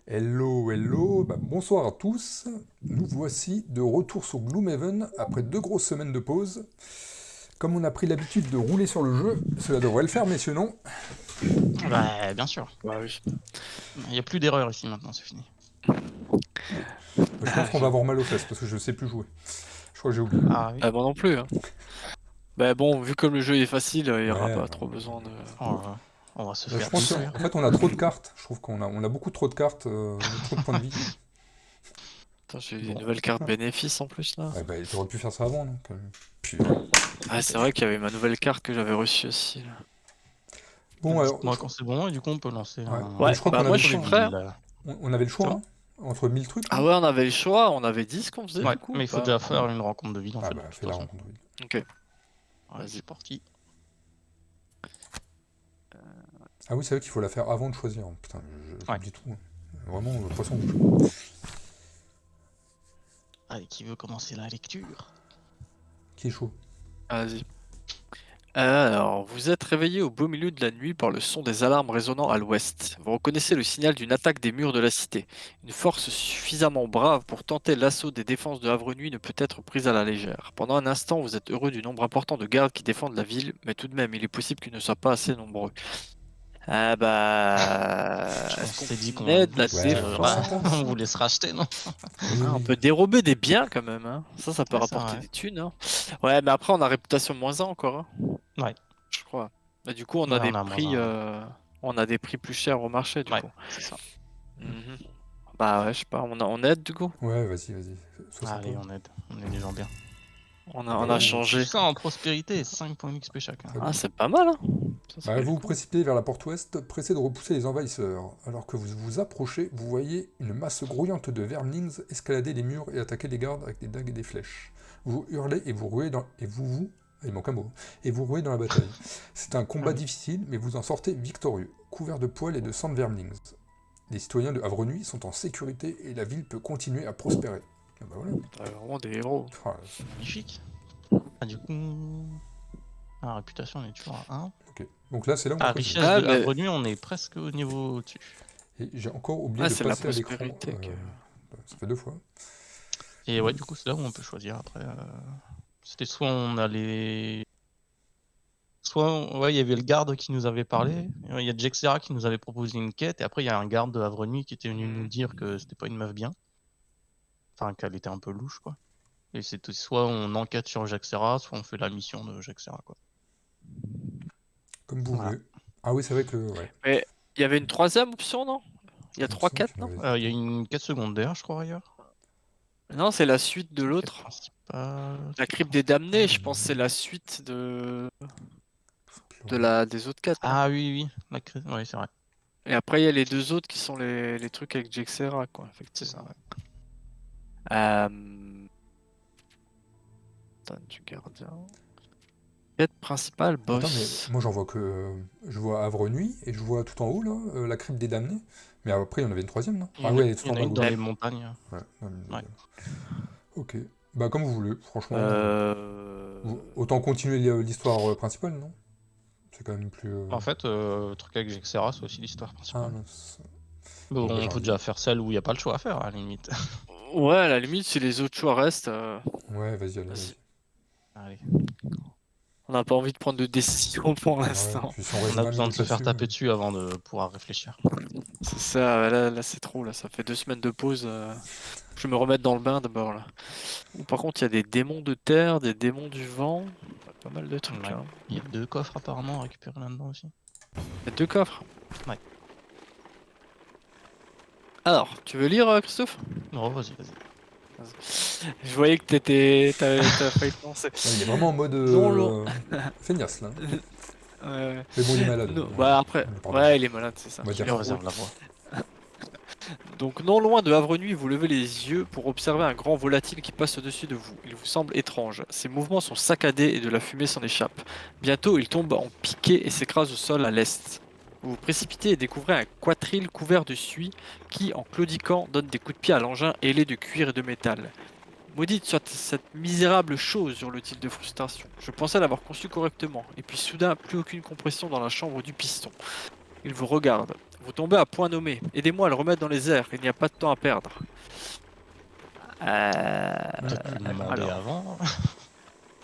Hello, hello, bonsoir à tous. Nous voici de retour sur Gloomhaven après 2 grosses semaines de pause. Comme on a pris l'habitude de rouler sur le jeu, cela devrait le faire, messieurs, non? Bah, bien sûr. Bah oui. Il n'y a plus d'erreur ici maintenant, c'est fini. Je pense qu'on va avoir mal aux fesses parce que je ne sais plus jouer. Je crois que j'ai oublié. Ah oui. Moi non plus. Hein. Bah bon, vu comme le jeu est facile, il n'y aura Ouais, pas bah, trop besoin de... On va se je faire pense détruire. qu'en fait, on a trop de cartes. Je trouve on a beaucoup trop de cartes, trop de points de vie. Attends, j'ai des Bon. nouvelles cartes bénéfices en plus là. Ouais, bah, t'aurais pu faire ça avant, non? Puis, Ah, c'est vrai qu'il y avait ma nouvelle carte que j'avais reçue aussi. Là. bon, alors, Moi, quand c'est bon, et du coup, on peut lancer ouais. un. Mais Ouais, je crois bah qu'on moi avait, je suis prêt. on avait le choix, C'est hein, entre 1000 trucs. Ah Là. ouais, on avait le choix, on avait dit ce qu'on faisait Ouais, du coup. mais il faut déjà faire une rencontre de ville en Ah fait. bah, De toute fais la façon. rencontre. Ok. Ouais, Vas-y. c'est parti. Ah oui, c'est vrai qu'il faut la faire avant de choisir. Putain, Ouais. j'oublie tout. Hein. Vraiment, le poisson rouge. Allez, qui veut commencer la lecture? Qui est chaud? Vas-y. Alors, vous êtes réveillé au beau milieu de la nuit par le son des alarmes résonnant à l'ouest. Vous reconnaissez le signal d'une attaque des murs de la cité. Une force suffisamment brave pour tenter l'assaut des défenses de Havre-Nuit ne peut être prise à la légère. Pendant un instant, vous êtes heureux du nombre important de gardes qui défendent la ville, mais tout de même, il est possible qu'ils ne soient pas assez nombreux. Ah bah... On Est-ce s'est dit qu'on qu'on aide la Ouais, défense? on vous laisse racheter, non? Ah, on peut dérober des biens quand même, hein. Ça peut Ouais, c'est rapporter vrai. des thunes, hein. Ouais, mais après, on a réputation -1 encore, hein. Ouais. Je crois. Bah, du coup, on Ouais, a des on a prix, moins un. on a des prix plus chers au marché, du Ouais, coup. c'est ça. Mhm. Bah ouais, je sais pas, on aide du coup. Ouais, vas-y. Sois sympa. Allez, on aide. On est des gens bien. On a changé. Ça en prospérité, 5 points d'XP chacun. Très Ah, bien. c'est pas mal, hein. Ça fait Vous le vous coup. précipitez vers la porte ouest, pressé de repousser les envahisseurs. Alors que vous vous approchez, vous voyez une masse grouillante de vermlings escalader les murs et attaquer les gardes avec des dagues et des flèches. Vous hurlez et vous ruez dans... Il manque un mot. Et vous ruez dans la bataille. C'est un combat difficile, mais vous en sortez victorieux, couvert de poils et de sang de vermlings. Les citoyens de Havre-Nuit sont en sécurité et la ville peut continuer à prospérer. Ah bah voilà. Vraiment des héros. Ah, Magnifique. Ah, du coup. Ah, réputation, on est toujours à 1. ok. Donc là, c'est là où on Ah, peut richesse Ah, de mais- Havre-Nuit, on est presque au niveau au-dessus. Et j'ai encore oublié Ah, de c'est la passer à l'écran. prospérité. Ça fait 2 fois. Et ouais, du coup, c'est là où on peut choisir après. C'était soit on allait. Soit, ouais, il y avait le garde qui nous avait parlé. Il y a Jexera qui nous avait proposé une quête. Et après, il y a un garde de Havre-Nuit qui était venu nous dire que c'était pas une meuf bien. Enfin, qu'elle était un peu louche, quoi. Et c'était soit on enquête sur Jexera, soit on fait la mission de Jexera, quoi. Comme vous Voilà. voulez. Ah oui, c'est vrai que... Ouais. Mais il y avait une troisième option, non? Il y a Il me 3 semble quêtes, qu'il non? m'avait dit. Il y a une quête secondaire, je crois, ailleurs. Non, c'est la suite de Quête l'autre. principale. La crypte des damnés, je pense que c'est la suite de des autres quêtes. Non. Ah oui, oui, c'est vrai. Et après, il y a les deux autres qui sont les trucs avec Jexera, quoi, C'est effectivement. ça, ouais. Putain, du gardien. Quête principale, boss. Attends, mais moi j'en vois que... je vois Havre-Nuit, et je vois tout en haut, là, la crypte des damnés. Mais après, il y en avait une troisième, non? Ah ouais, elle est tout Il y en en a bas à une gauche. dans les montagnes. Ouais, non, mais- Ouais. Ok. Bah comme vous voulez, franchement. Euh... Autant continuer l'histoire principale, non? C'est quand même plus... En fait, le truc avec Jexera, c'est aussi l'histoire Ah principale. non, Bon, bah, j'ai on peut envie. déjà faire celle où il n'y a pas le choix à faire, à la limite. Ouais, à la limite, si les autres choix restent, Ouais, vas-y, allez, vas-y. vas-y. Allez. On n'a pas envie de prendre de décision pour Ouais, l'instant. puis si on reste On a 20 besoin de minutes se faire là-dessus, taper dessus avant de pouvoir réfléchir. C'est ça, là c'est trop, là. Ça fait 2 semaines de pause. Je vais me remettre dans le bain d'abord, là. Par contre, il y a des démons de terre, des démons du vent. Pas mal de trucs, Ouais. là. Il y a 2 coffres apparemment à récupérer là-dedans aussi. Il y a 2 coffres. Ouais. Alors, tu veux lire, Christophe? Oh, vas-y. Je voyais que t'avais failli te lancer. Ouais, il est vraiment en mode Non, non. feignasse là. Euh, Mais bon, il est malade. non, bah après, Pardon. ouais, il est malade, c'est ça. On va dire Il est ça. en Réserve rouge. la voix. Donc, non loin de Havre-Nuit, vous levez les yeux pour observer un grand volatile qui passe au-dessus de vous. Il vous semble étrange. Ses mouvements sont saccadés et de la fumée s'en échappe. Bientôt, il tombe en piqué et s'écrase au sol à l'est. Vous vous précipitez et découvrez un quatrille couvert de suie qui, en claudiquant, donne des coups de pied à l'engin ailé de cuir et de métal. Maudite soit cette misérable chose, hurle-t-il de frustration. Je pensais l'avoir conçue correctement. Et puis soudain, plus aucune compression dans la chambre du piston. Il vous regarde. Vous tombez à point nommé. Aidez-moi à le remettre dans les airs. Il n'y a pas de temps à perdre. Peut-être pu le demander alors, avant.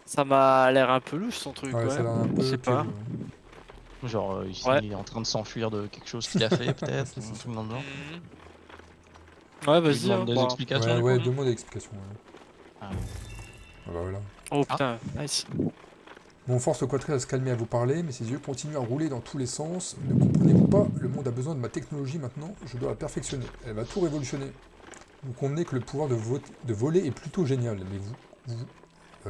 ça m'a l'air un peu louche son truc, Ouais, ça a ouais. l'air un Je peu sais pas. piégeux. Genre, Ouais. il est en train de s'enfuir de quelque chose qu'il a fait, peut-être, C'est ou un ça. truc dans le genre. Ouais, Tu lui vas-y. demandes Hein, des bah. explications, Ouais, du ouais, coup. demande des explications. Ouais. Ah. Ah bah voilà. Oh putain, nice. On force le quatrier à se calmer à vous parler, mais ses yeux continuent à rouler dans tous les sens. Ne comprenez-vous pas? Le monde a besoin de ma technologie maintenant, je dois la perfectionner. Elle va tout révolutionner. Vous convenez que le pouvoir de voler est plutôt génial, mais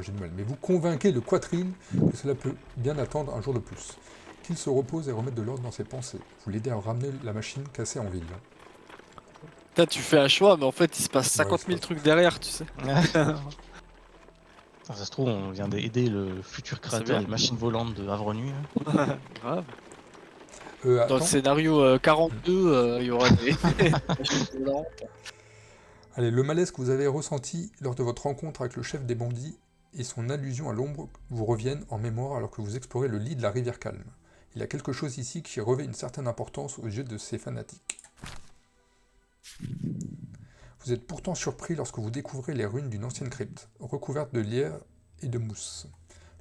j'ai du mal. Mais vous convainquez le quatrine que cela peut bien attendre un jour de plus. Qu'il se repose et remette de l'ordre dans ses pensées. Vous l'aidez à ramener la machine cassée en ville. Putain, tu fais un choix, mais en fait, il se passe Ouais, 50 c'est 000 pas... trucs derrière, tu sais. Ça se trouve, on vient d'aider le futur C'est créateur bien. des machines volantes de Havre Nuit. Grave. Dans le Attends. scénario 42, il y aura des machines volantes. Allez, le malaise que vous avez ressenti lors de votre rencontre avec le chef des bandits et son allusion à l'ombre vous reviennent en mémoire alors que vous explorez le lit de la rivière calme. Il y a quelque chose ici qui revêt une certaine importance aux yeux de ces fanatiques. Vous êtes pourtant surpris lorsque vous découvrez les ruines d'une ancienne crypte, recouverte de lierre et de mousse.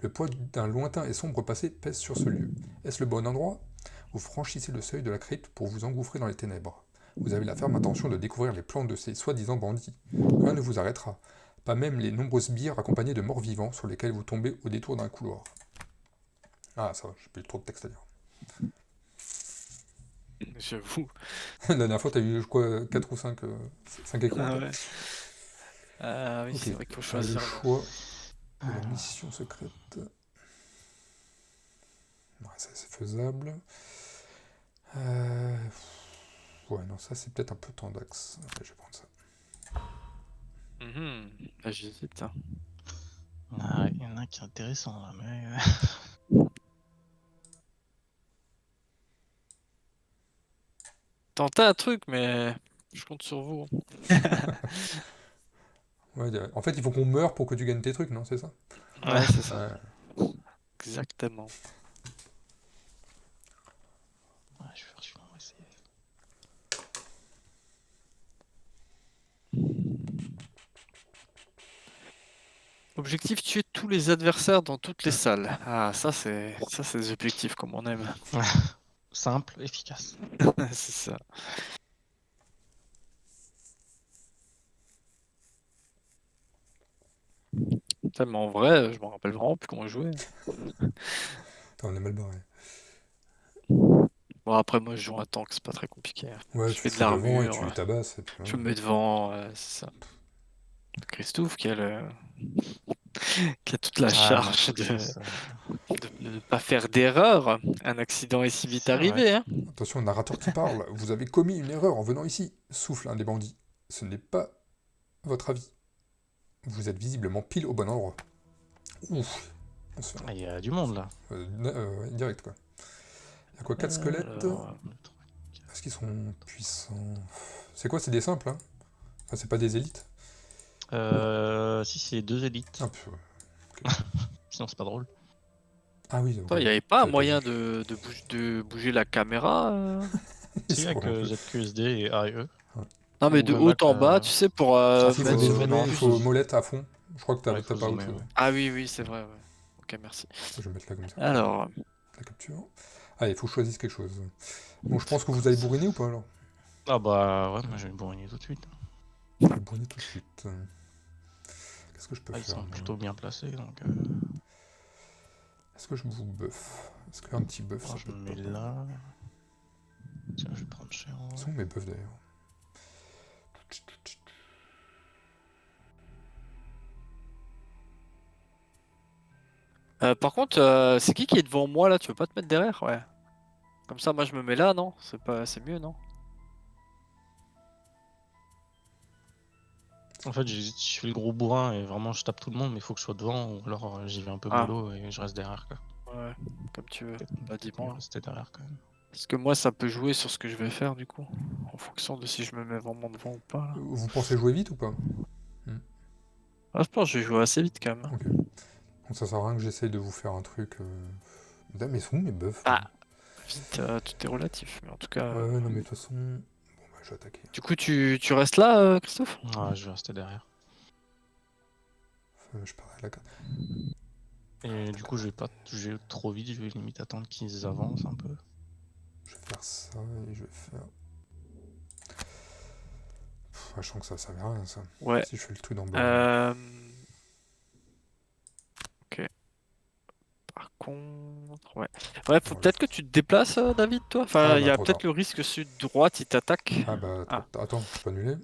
Le poids d'un lointain et sombre passé pèse sur ce lieu. Est-ce le bon endroit? Vous franchissez le seuil de la crypte pour vous engouffrer dans les ténèbres. Vous avez la ferme intention de découvrir les plans de ces soi-disant bandits. Rien ne vous arrêtera, pas même les nombreuses bières accompagnées de morts vivants sur lesquels vous tombez au détour d'un couloir. Ah, ça va, j'ai pas eu trop de texte à dire. J'avoue. La dernière fois, t'as eu quoi, 4 ou 5 écrans. Ah toi. ouais. Ah oui, Ok. c'est vrai qu'il faut Le choisir. choix de la mission secrète. Ouais, ça c'est faisable. Ouais, non, ça c'est peut-être un peu tendax. Ouais, je vais prendre ça. Là, j'hésite. Hein. Ah, il y en a qui est intéressant là, mais. Tentez un truc, mais je compte sur vous. Ouais, en fait, il faut qu'on meure pour que tu gagnes tes trucs, non? C'est ça? Ouais, c'est ça. Ouais. Exactement. Ouais, je vais faire celui-là, on va essayer. Objectif, tuer tous les adversaires dans toutes les salles. Ah, ça c'est des objectifs comme on aime. Simple, efficace. C'est ça. Putain, mais en vrai, je me rappelle vraiment plus comment jouer. Attends, on est mal barré. Bon, après, moi, je joue un tank, c'est pas très compliqué. Hein. Ouais, Je tu fais de fais devant et tu l'armure, les tabasses. Et puis, je me ouais. mets devant, c'est ça. Christophe qui a toute la Ah, charge non, de c'est ça. ne pas faire d'erreur. Un accident est si vite C'est vrai. arrivé. Hein. Attention, narrateur qui parle. Vous avez commis une erreur en venant ici, souffle un des bandits. Ce n'est pas votre avis. Vous êtes visiblement pile au bon endroit. Ouf. On se fait Ah, il y a du monde là. ouais, direct quoi. Il y a quoi, 4 squelettes? Alors, Est-ce qu'ils sont puissants? C'est quoi, c'est des simples, hein? Enfin, c'est pas des élites? Si, c'est 2 élites. Ah, puis, ouais. Sinon, c'est pas drôle. Ah oui, attends, il n'y avait pas un j'avais moyen vu. de bouger la caméra Si, C'est avec vraiment plus. ZQSD et AE. Non, mais Ou de même haut avec en bas, la- tu sais, pour Ah, si, il faut mettre faut sur mettre le dézoomer, il en plus. faut plus. molette à fond. Je crois que Ouais, t'as faut pas zoomer, autre. ouais. Ah oui, c'est vrai. Ouais. Ok, merci. Je vais mettre là comme ça. Alors, La capture. Allez, il faut choisir quelque chose. Bon, je pense que vous allez bourriner ou pas alors? Ah bah ouais, moi j'ai bourriné tout de suite. Je vais bourriner tout de suite. Qu'est-ce que je peux Ah, ils faire sont moi plutôt bien placés donc. Est-ce que je vous buff? Est-ce qu'un petit buff ça Alors, je peut me être mets pas mal? là. Tiens, je vais prendre Chéron. Ils sont où mes buffs d'ailleurs? par contre, c'est qui est devant moi là? Tu veux pas te mettre derrière? Ouais. Comme ça, moi je me mets là, non? C'est mieux, non? En fait, je fais le gros bourrin et vraiment je tape tout le monde, mais il faut que je sois devant ou alors j'y vais un peu Ah. mollo et je reste derrière quoi. Ouais, comme tu veux. Peut-être Bah, mieux dis-moi. rester derrière quand même. Parce que moi, ça peut jouer sur ce que je vais faire du coup. En fonction de si je me mets vraiment devant ou pas. Là. Vous pensez jouer vite ou pas? Ah, je pense que je vais jouer assez vite quand même. Ok. Donc ça sert à rien que j'essaye de vous faire un truc. Putain, mais ils sont où mes buffs? Ah. Vite, tout est relatif. Mais en tout cas. Ouais, non, mais de toute façon... Bon, bah, je vais attaquer. Du coup, tu restes là, Christophe? Ouais, je vais rester derrière. Je perdrai la carte. Et du coup, je vais pas toucher trop vite, je vais limite attendre qu'ils avancent un peu. Je vais faire ça et je vais faire... Ouais, je sens que ça sert à rien, ça. Ouais. Si je fais le truc d'en bas. Ok. Par contre, ouais. Ouais, faut peut-être que tu te déplaces, David, toi. Enfin, Ah, il bah, y a trop peut-être tard. le risque sud-droite, il t'attaque. Ah, bah, Ah, attends, je peux annuler?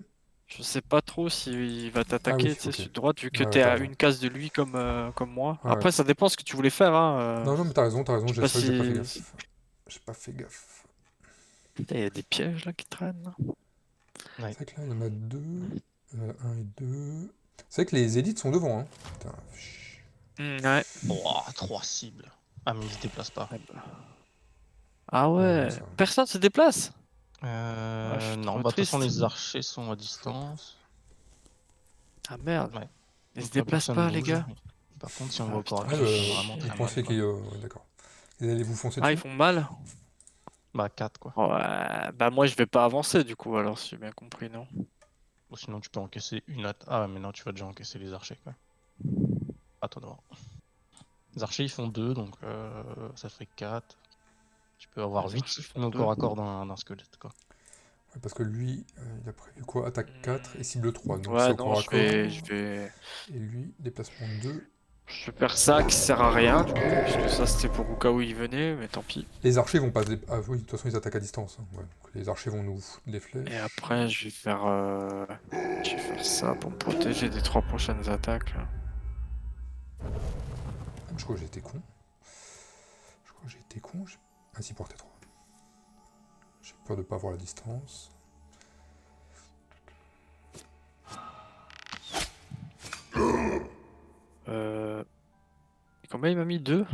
je sais pas trop s'il va Ah t'attaquer, oui, tu sais, ok. sud-droite, vu que Ouais, t'es t'as à raison. une case de lui comme moi. Ouais, ouais. Après, ça dépend ce que tu voulais faire, hein. Non, non, mais t'as raison, Je sais c'est pas vrai que j'ai pas fait si. gaffe. J'ai pas fait gaffe. Putain, il y a des pièges là qui traînent. Ouais. C'est vrai que là, il y en a deux. 1 et 2. C'est vrai que les élites sont devant, hein. Putain, Ouais. Oh, 3 cibles. Ah, mais ils se déplacent pas. Ah ouais. ça. Personne se déplace? Ah, je suis Non, trop bah de toute façon, triste. les archers sont à distance. Ah merde. Ouais. Ils se Donc là, déplacent personne pas, les bouge. gars. Par contre, si on Ah va au corps putain, à Ah, corps, fait ils bah, font chier. vraiment vous très mal, pensez quoi. qu'ils... ouais, d'accord. Ils allaient vous foncer Ah, ils dessus? font mal? Bah 4 quoi. Ouais. Bah moi, je vais pas avancer du coup, alors si j'ai bien compris, non? Ou sinon, tu peux encaisser une attaque. Ah, mais non, tu vas déjà encaisser les archers, quoi. Attends d'abord. Les archers, ils font 2, donc ça fait 4. Tu peux avoir Les 8 archers font au deux. corps à corps d'un squelette, quoi. Ouais, parce que lui, il a prévu quoi? Attaque 4 et cible 3. Donc c'est Ouais, au non, corps à corps. je vais. Et lui, déplacement 2. Je vais faire ça qui sert à rien, du coup, puisque ça c'était pour au cas où il venait, mais tant pis. Les archers vont pas se ah oui, de toute façon, ils attaquent à distance, hein. Ouais, donc les archers vont nous foutre des flèches. Et après, je vais faire ça pour me protéger des 3 prochaines attaques, là. Ah, je crois que j'ai été con. Je crois que j'ai été con. Ah si, portée 3. J'ai peur de pas avoir la distance. Combien il m'a mis? 2?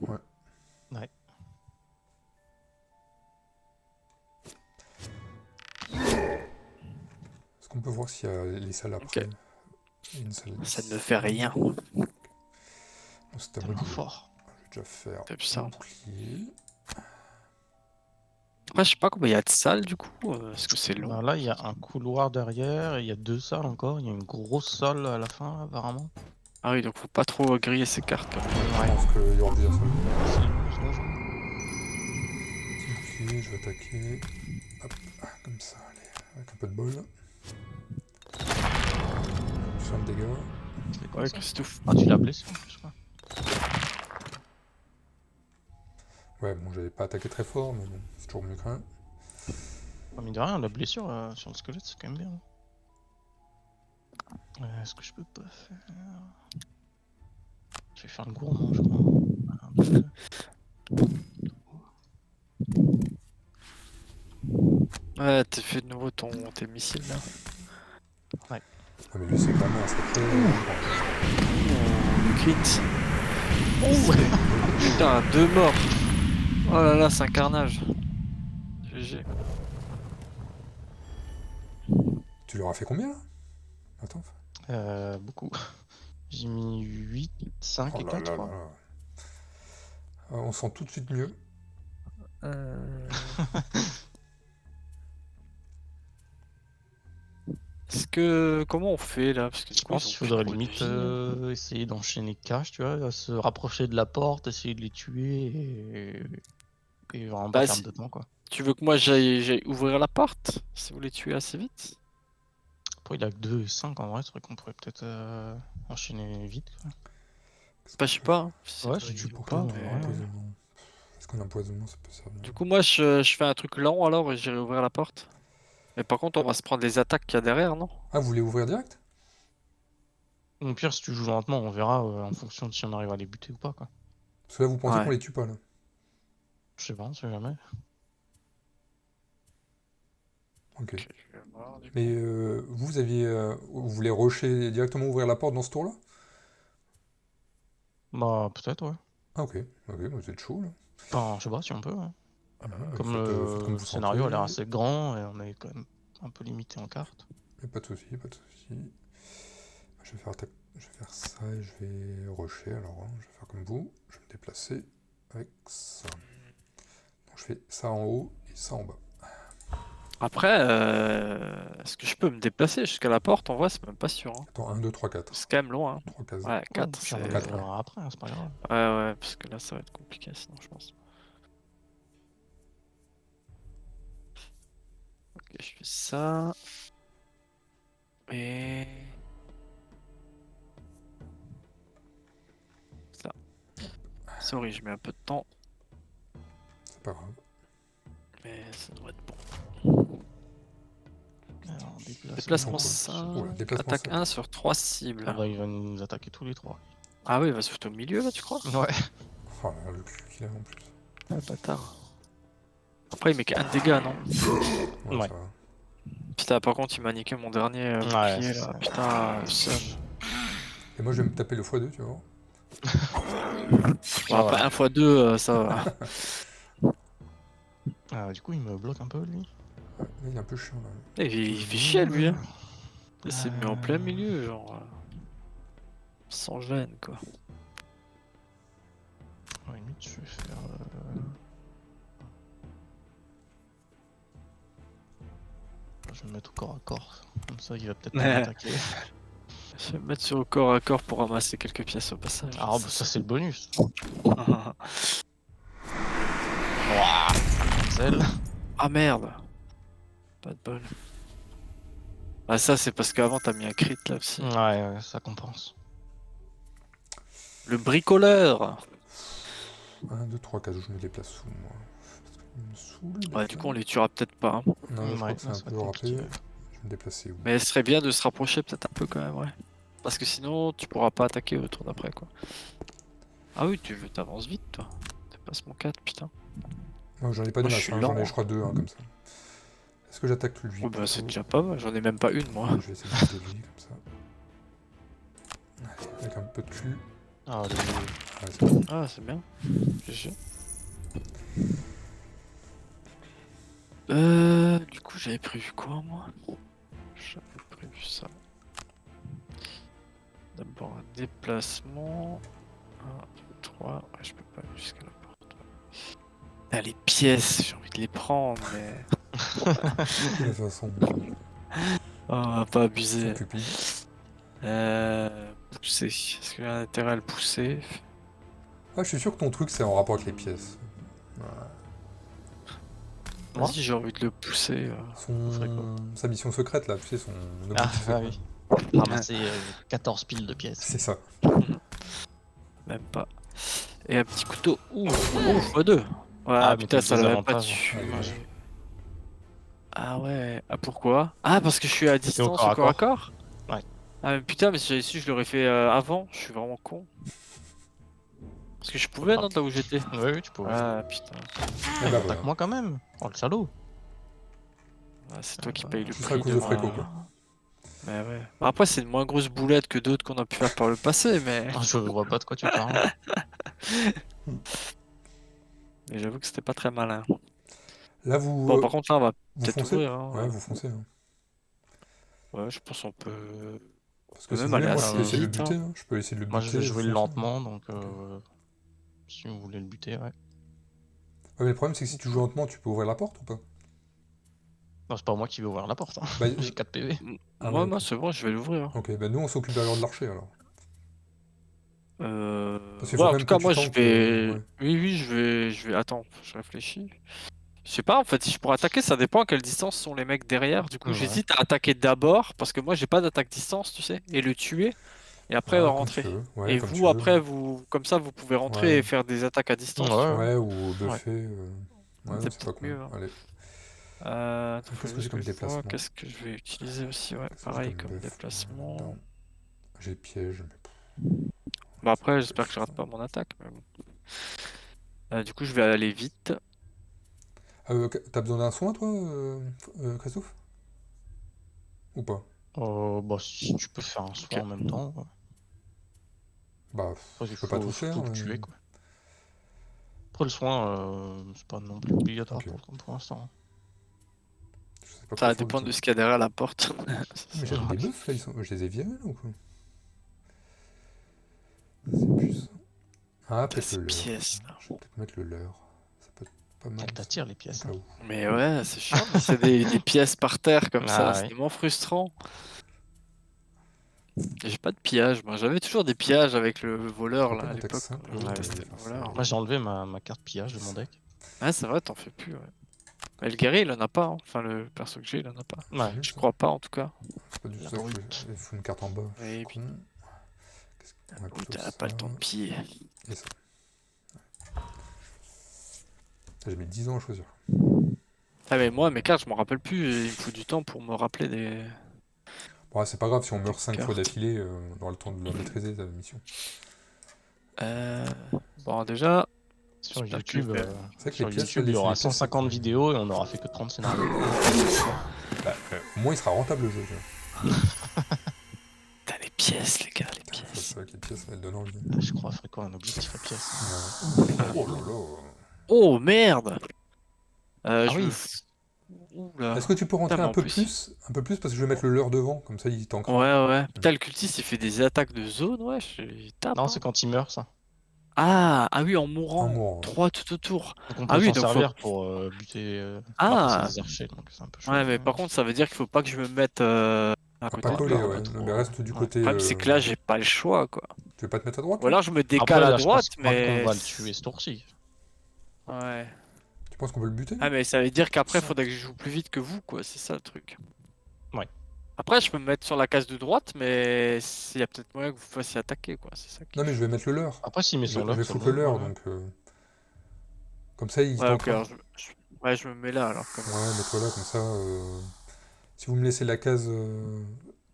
Ouais. Ouais. Est-ce qu'on peut voir s'il y a les salles après? Ok. Il y a une salle Ça ne me ici. fait rien. Bon, c'est à moi Tellement de jouer. fort. Je vais déjà faire C'est ça. mon bouclier. Après, je sais pas combien il y a de salles, du coup. Est-ce que c'est long? Bah, là, il y a un couloir derrière, et il y a 2 salles encore. Il y a une grosse salle à la fin, apparemment. Ah oui, donc faut pas trop griller ces cartes, quand même. Je pense qu'il y aura plusieurs salles. C'est une grosse donjon. Petit bouclier, je vais attaquer. Hop, comme ça, allez, avec un peu de bol. 60 dégâts. C'est quoi Ouais, ça? Christophe. Ah, tu l'as blessé en plus, quoi. Ouais, bon, j'avais pas attaqué très fort, mais bon, c'est toujours mieux que rien. Ah, mine de rien, la blessure sur le squelette, c'est quand même bien. Est-ce que je peux pas faire... Je vais faire le gourmand, je crois. Un peu. Ouais, t'as fait de nouveau tes missiles, là. Ah, mais lui, c'est clairement un sacré. Le crit. Putain, 2 morts. Oh là là, c'est un carnage. GG. Tu leur as fait combien là? Attends. Beaucoup. J'ai mis 8, 5 Oh et là 4, là quoi. là là. On sent tout de suite mieux. Comment on fait là? Parce que du Je coup, pense ils ont qu'il plus faudrait trop de limite vie. essayer d'enchaîner cash, tu vois, se rapprocher de la porte, essayer de les tuer et vraiment pas Bah, perdre de temps, quoi. tu veux que moi j'aille ouvrir la porte? Si vous les tuez assez vite? Après, il a que 2 et 5 en vrai, c'est vrai qu'on pourrait peut-être enchaîner vite, quoi. Qu'est-ce Bah, qu'on je sais peut pas, hein, si c'est Ouais, une si bonne tu idée ou peux, pas, ouais, mais... ouais. Empoisonnement. Est-ce qu'un empoisonnement ça peut servir? Du coup, moi je fais un truc lent alors et j'irai ouvrir la porte. Mais par contre, on va se prendre les attaques qu'il y a derrière, non? Ah, vous voulez ouvrir direct? Au pire, si tu joues lentement, on verra en fonction de si on arrive à les buter ou pas, quoi. Parce que là, vous pensez qu'on Ouais. les tue pas là? Je sais pas, on sait jamais. Ok. Ok, je vais voir, du coup. Mais vous aviez. Vous voulez rusher directement ouvrir la porte dans ce tour-là? Bah, peut-être, ouais. Ah, ok. Ok, vous êtes chaud là. Enfin, je sais pas si on peut, ouais. Ah, bah, Comme faites comme le vous scénario a l'air sentez. assez grand et on est quand même un peu limité en cartes. Y a pas de souci, pas de souci. Je vais faire, je vais faire ça et je vais rusher alors. Hein. Je vais faire comme vous. Je vais me déplacer avec ça. Donc je fais ça en haut et ça en bas. Après, est-ce que je peux me déplacer jusqu'à la porte? En vrai, c'est même pas sûr. Hein. Attends, 1, 2, 3, 4. C'est quand même loin. 3 cases. Ouais, 4, Puis on c'est... quatre, verra après, hein, c'est pas grave. Ouais, parce que là, ça va être compliqué sinon, je pense. Ok, je fais ça. Et... ça. Sorry, je mets un peu de temps, C'est pas grave. mais ça devrait être bon. Alors, Déplacement Ouais, 5, déplacement attaque 5. 1 sur 3 cibles. Ah bah, il va nous attaquer tous les 3. Ah oui, il va se foutre au milieu là, tu crois? Ouais. Oh là là, le cul qu'il a en plus. Ah, bâtard. Après, il met qu'un dégât, non? Ouais. Ça va. Putain, par contre, il m'a niqué mon dernier Ouais, bouclier c'est là. ça. Putain, seum. Et moi, je vais me taper le x2, tu vois. Bon, après, 1 x 2, ça va. Ah, du coup, il me bloque un peu, lui. Ouais, il est un peu chiant là. Il fait chier lui. Hein. Il s'est mis en plein milieu, genre. Sans gêne, quoi. À la limite, je vais faire. Je vais me mettre au corps à corps. Comme ça, il va peut-être m'attaquer. Je vais me mettre sur le corps à corps pour ramasser quelques pièces au passage. Ah, bah ça, c'est le bonus. Celle. Ah merde. Pas de bol. Ah ça c'est parce qu'avant t'as mis un crit là aussi. Ouais, ça compense. Le bricoleur. 1, 2, 3 cases où je me déplace sous moi. Parce qu'il me saoule. Ouais du coup on les tuera peut-être pas. Hein. Non, je crois Ouais, que c'est ça un va peu être râpé. compliqué. Je vais me déplacer où? Mais ce serait bien de se rapprocher peut-être un peu quand même, ouais. Parce que sinon tu pourras pas attaquer au tour d'après quoi. Ah oui tu veux t'avances vite toi. Dépassement 4 putain. Non, j'en ai pas des Moi, je masses, suis hein, j'en lent. ai je crois 2 comme ça. Est-ce que j'attaque lui Oh bah c'est plutôt déjà pas mal, j'en ai même pas une moi. Je vais essayer de viser lui comme ça. Allez, avec un peu de cul. Ah, Ouais, c'est bon. Ah c'est bien. GG. Du coup j'avais prévu quoi moi? J'avais prévu ça. D'abord un déplacement. 1, 2, 3. Ouais, je peux pas aller jusqu'à la porte. Ah, les pièces, j'ai envie de les prendre, mais. De toute façon, Oh, on va pas abuser. cupide. Pousser. Est-ce qu'il y a un intérêt à le pousser? Ah, je suis sûr que ton truc c'est en rapport avec les pièces. Moi Vas-y, j'ai envie de le pousser. ferait quoi Sa mission secrète là, tu sais, son Ah, objectif. ah oui. Ramasser 14 piles de pièces. C'est ça. Même pas. Et un petit couteau. Ouh, x2. Ouais, Ah, mais putain, t'as ça des l'aurait pas avantages. tué. Ouais. Ah ouais. Ah pourquoi? Ah parce que je suis à distance au corps à corps? Ouais. Ah mais putain, mais si j'avais su, je l'aurais fait avant. Je suis vraiment con. Parce que je pouvais, non, là où j'étais? Oui, tu pourrais. Ah putain. Et bah voilà. Attaque-moi quand même. Oh, le salaud. Ah, c'est toi qui paye le Tout ça prix à cause de de Fréco, quoi. Mais ouais. Après, c'est une moins grosse boulette que d'autres qu'on a pu faire par le passé, mais. Ah, je vois pas de quoi tu parles. Mais j'avoue que c'était pas très malin. Là, vous, Bon, par contre, là, on va vous peut-être foncez. ouvrir. Hein. Ouais, vous foncez. Hein. Ouais, je pense qu'on peut. Parce que si Même vous voulez, aller moi, je assez peux essayer de le vite, buter. hein. Hein. Je peux essayer de le buter. Moi, je vais jouer foncer. lentement, donc si vous voulez le buter, ouais. Ouais, mais le problème, c'est que si tu joues lentement, tu peux ouvrir la porte ou pas? Non, c'est pas moi qui vais ouvrir la porte. Hein. Bah, J'ai 4 PV. Ah, Moi, ouais, moi, ok. c'est bon, je vais l'ouvrir. Ok, bah nous, on s'occupe alors de l'archer alors. Parce qu'il faut Ouais, quand en même tout cas, que tu moi, je tankes, vais. ouais. Oui, je vais. Attends, je réfléchis. Je sais pas, en fait, si je pourrais attaquer, ça dépend à quelle distance sont les mecs derrière. Du coup, Ouais. j'hésite à attaquer d'abord, parce que moi, j'ai pas d'attaque distance, tu sais, et le tuer, et après Ah, comme rentrer. tu veux. Ouais, Et comme tu vous, veux. après, vous, comme ça, vous pouvez rentrer Ouais. et faire des attaques à distance. Ouais. Ouais, ou buffer. Ouais, non, C'est c'est pas peut-être con. mieux, hein. Allez. Attends, Qu'est-ce faut que juste j'ai comme je vois déplacement? Qu'est-ce que je vais utiliser aussi, ouais, Qu'est-ce que j'ai pareil comme buff déplacement. Non. J'ai piège, mais... Bah après, j'espère que je rate pas mon attaque, mais bon. Du coup, je vais aller vite. T'as besoin d'un soin, toi, Christophe? Ou pas? Bah, si tu peux faire un soin en même temps. Bah, Après, je il peux pas faut tout faire. surtout le tuer, quoi. Après, le soin, c'est pas non plus obligatoire Ok. pour l'instant. Je sais pas Ça va quoi faut dépendre de le ce qu'il y a derrière la porte. Mais j'avais Ouais. des buffs là, je les ai virés là ou quoi? C'est plus ça. Ah, peut-être Ces le leurre. pièces, là. Je vais peut-être mettre le leurre. Ça peut... Pas mal. Elle t'attire les pièces. Au cas où. Mais ouais, c'est chiant, mais c'est des pièces par terre comme ça, Ah c'est ouais. tellement frustrant. Et j'ai pas de pillage, moi j'avais toujours des pillages avec le voleur Pourquoi là à mon texte l'époque. simple, Quand je ouais, testais le faire ça. voleur. Moi j'ai enlevé ma carte pillage de mon deck. Ah, c'est vrai, t'en fais plus, ouais. Mais le guerrier il en a pas, hein. Enfin le perso que j'ai il en a pas. Ouais. Nul, Je ça. crois pas en tout cas. C'est pas du tout La ça. brute. Il faut une carte en bas. Je suis Oui, con. Qu'est-ce ouais, Oui, plutôt t'as pas le ça. temps de piller. Et ça. J'ai mis 10 ans à choisir. Ah mais moi mes cartes je m'en rappelle plus, il me faut du temps pour me rappeler des... Bon, c'est pas grave si on meurt 5 fois cartes. d'affilée, on aura le temps de la maîtriser, la mission. Bon déjà, Sur j'espère que YouTube, je vais- C'est vrai que sur les pièces, YouTube, là, il y aura les pièces, 150 c'est- vidéos et on aura fait que 30 scénarios. Bah, au moins il sera rentable le jeu. Tu vois. Putain les pièces les gars, les C'est pièces. vrai que les pièces, elles donnent envie. Ah, je crois, ferait quoi un objectif à pièces? Ouais. Oh là là. Oh merde Ah je me oui. f- Oula. Est-ce que tu peux rentrer Putain, mais un en peu plus- plus parce que je vais mettre le leurre devant, comme ça il tankera. Ouais ouais. Putain le cultiste il fait des attaques de zone, ouais, il tape. Non, hein. c'est quand il meurt, ça. Ah oui en mourant. En mourant, ouais. 3 tout autour. Donc on Ah peut oui, s'en donc faut- servir pour buter. Ah. Après, c'est des archers, donc c'est un peu chaud. Ouais mais par contre ça veut dire qu'il faut pas que je me mette à Ah, côté pas de collé, lui. un ouais. peu trop, Mais reste du ouais. côté. Le problème c'est que là j'ai pas le choix quoi. Tu veux pas te mettre à droite Ou là alors je me Après, décale à là, je droite pense pas mais... qu'on va le tuer ce tour-ci. Ouais. Tu penses qu'on peut le buter Ah mais ça veut dire qu'après faudrait que je joue plus vite que vous quoi, c'est ça le truc. Ouais. Après je peux me mettre sur la case de droite mais il y a peut-être moyen que vous fassiez attaquer quoi, c'est ça qui... Non, mais je vais mettre le leurre. Après, s'il met Je son je lock, vais c'est foutre bon, le leurre, ouais. donc. Comme ça, il Ouais ok, tankera. alors ouais je me mets là alors comme... Ouais, mets-toi là, comme ça. Si vous me laissez la case.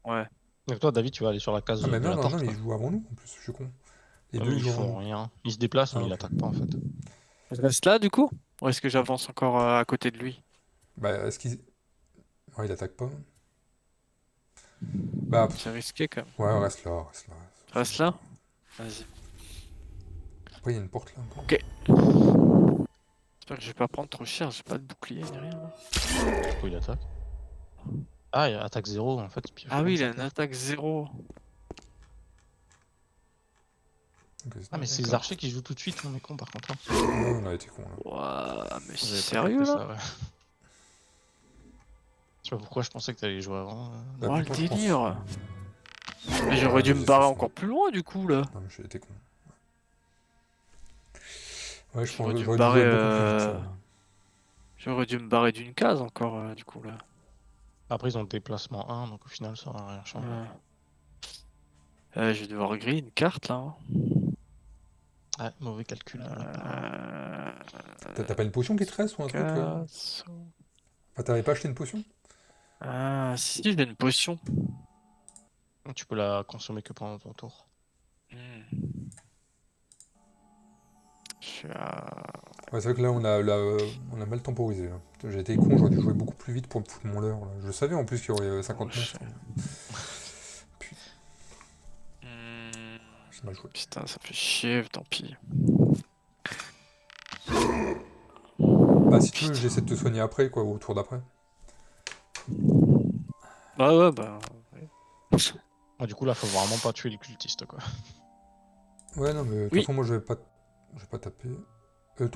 Ouais. Donc toi, David, tu vas aller sur la case Ah, mais de la non, porte. mais quoi. ils jouent avant nous, en plus, je suis con. Les Ah deux, oui, ils ils jouent avant font nous. rien. Il se déplace, mais Ah, il ok. attaque pas en fait. Je reste là du coup? Ou est-ce que j'avance encore à côté de lui? Bah, est-ce qu'il. Ouais, il attaque pas. Bah, C'est risqué quand même. ouais, reste là, reste là. Je reste là? Vas-y. Après, il y a une porte là encore. J'espère que je vais pas prendre trop cher, j'ai pas de bouclier ni rien là. Du coup, il attaque. Ah, il attaque 0 en fait. Puis Ah oui, il a comme une ça. attaque 0. Ok, Ah, mais c'est les D'accord. archers qui jouent tout de suite, on est con par contre. hein. ouais, on a été con là. Ouah, mais c'est J'avais pas sérieux capté là? ça, ouais. Je sais pas pourquoi je pensais que t'allais jouer avant. Bah, Oh, le plutôt, je pense. délire. Mais j'aurais dû me c'est barrer ça. encore plus loin du coup là. Non, mais j'ai été con. Ouais, je pense J'aurais que dû j'aurais me dû jouer beaucoup barrer, plus vite ça. J'aurais dû me barrer d'une case encore du coup là. Après, ils ont le déplacement 1, donc au final, ça va rien changer. Je vais devoir griller une carte là. hein. Ouais, mauvais calcul. T'as pas une potion qui te reste ou un truc Casse. Enfin, t'avais pas acheté une potion Ah, si, j'ai une potion. Tu peux la consommer que pendant ton tour. Hmm. Je suis à... Ouais, c'est vrai que là, on a mal temporisé. Là. J'ai été con, j'aurais dû jouer beaucoup plus vite pour me foutre mon leurre. Là. Je savais en plus qu'il y aurait 50 Oh, monstres. Hmm. J'ai mal joué. Putain, ça fait chier, tant pis. Bah, si tu veux, Putain. j'essaie de te soigner après, quoi, au tour d'après. Ouais, bah... Ah, du coup, là, faut vraiment pas tuer les cultistes, quoi. Ouais, non, mais de toute Oui. façon, moi, je vais pas taper. Toi,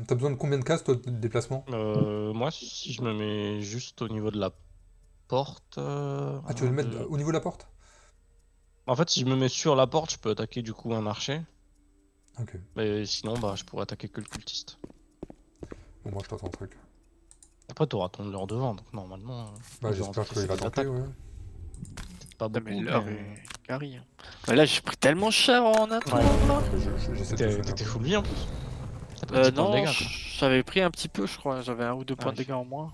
t'as besoin de combien de cases, toi, de déplacement Moi, si je me mets juste au niveau de la porte... Ah, tu veux le mettre au niveau de la porte En fait, si je me mets sur la porte, je peux attaquer du coup un archer. Ok. Mais sinon, bah, je pourrais attaquer que le cultiste. Bon, moi, je t'attends un truc. Après, t'auras ton leurre devant, donc normalement... Bah, on j'espère devrait qu'il va encaisser des tanker, attaques. ouais. Pas Putain, beaucoup, mais l'heure mais- est carré. Hein. Bah là, j'ai pris tellement cher en attaque. Ouais. là. J'essaie de te soigner. T'étais full vie en plus. T'as pris 10 points de Non, dégâts, toi. j'avais pris un petit peu, je crois. J'avais 1 ou 2 points de oui. dégâts en moins.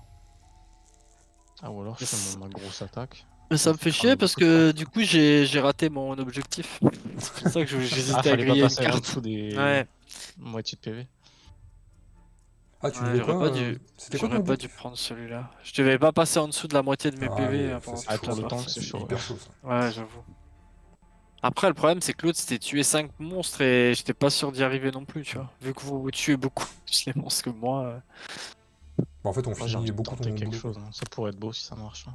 Ah, ou alors je fais ma grosse attaque. Mais ça me fait fait chier cramer parce beaucoup de que du coup, j'ai raté mon objectif. C'est pour ça que j'hésitais Ah, à fallait pas griller une passer en carte. dessous des Ouais, moitié de PV. Ah, tu ouais, voulais j'aurais quoi pas dû. C'était quoi ton J'aurais pas dû objectif prendre celui-là. Je devais pas passer en dessous de la moitié de mes Ah, PV oui, pendant ça, Ah, c'est toute pour la le temps, partie. c'est chaud. hyper chaud, ça. Ouais, j'avoue. Après, le problème, c'est que l'autre, c'était tuer 5 monstres et j'étais pas sûr d'y arriver non plus, tu vois. Vu que vous tuez beaucoup plus les monstres que moi. Bah, en fait, on Moi, j'ai finit envie de beaucoup tenter ton quelque boulot. chose. hein. Ça pourrait être beau si ça marche. hein.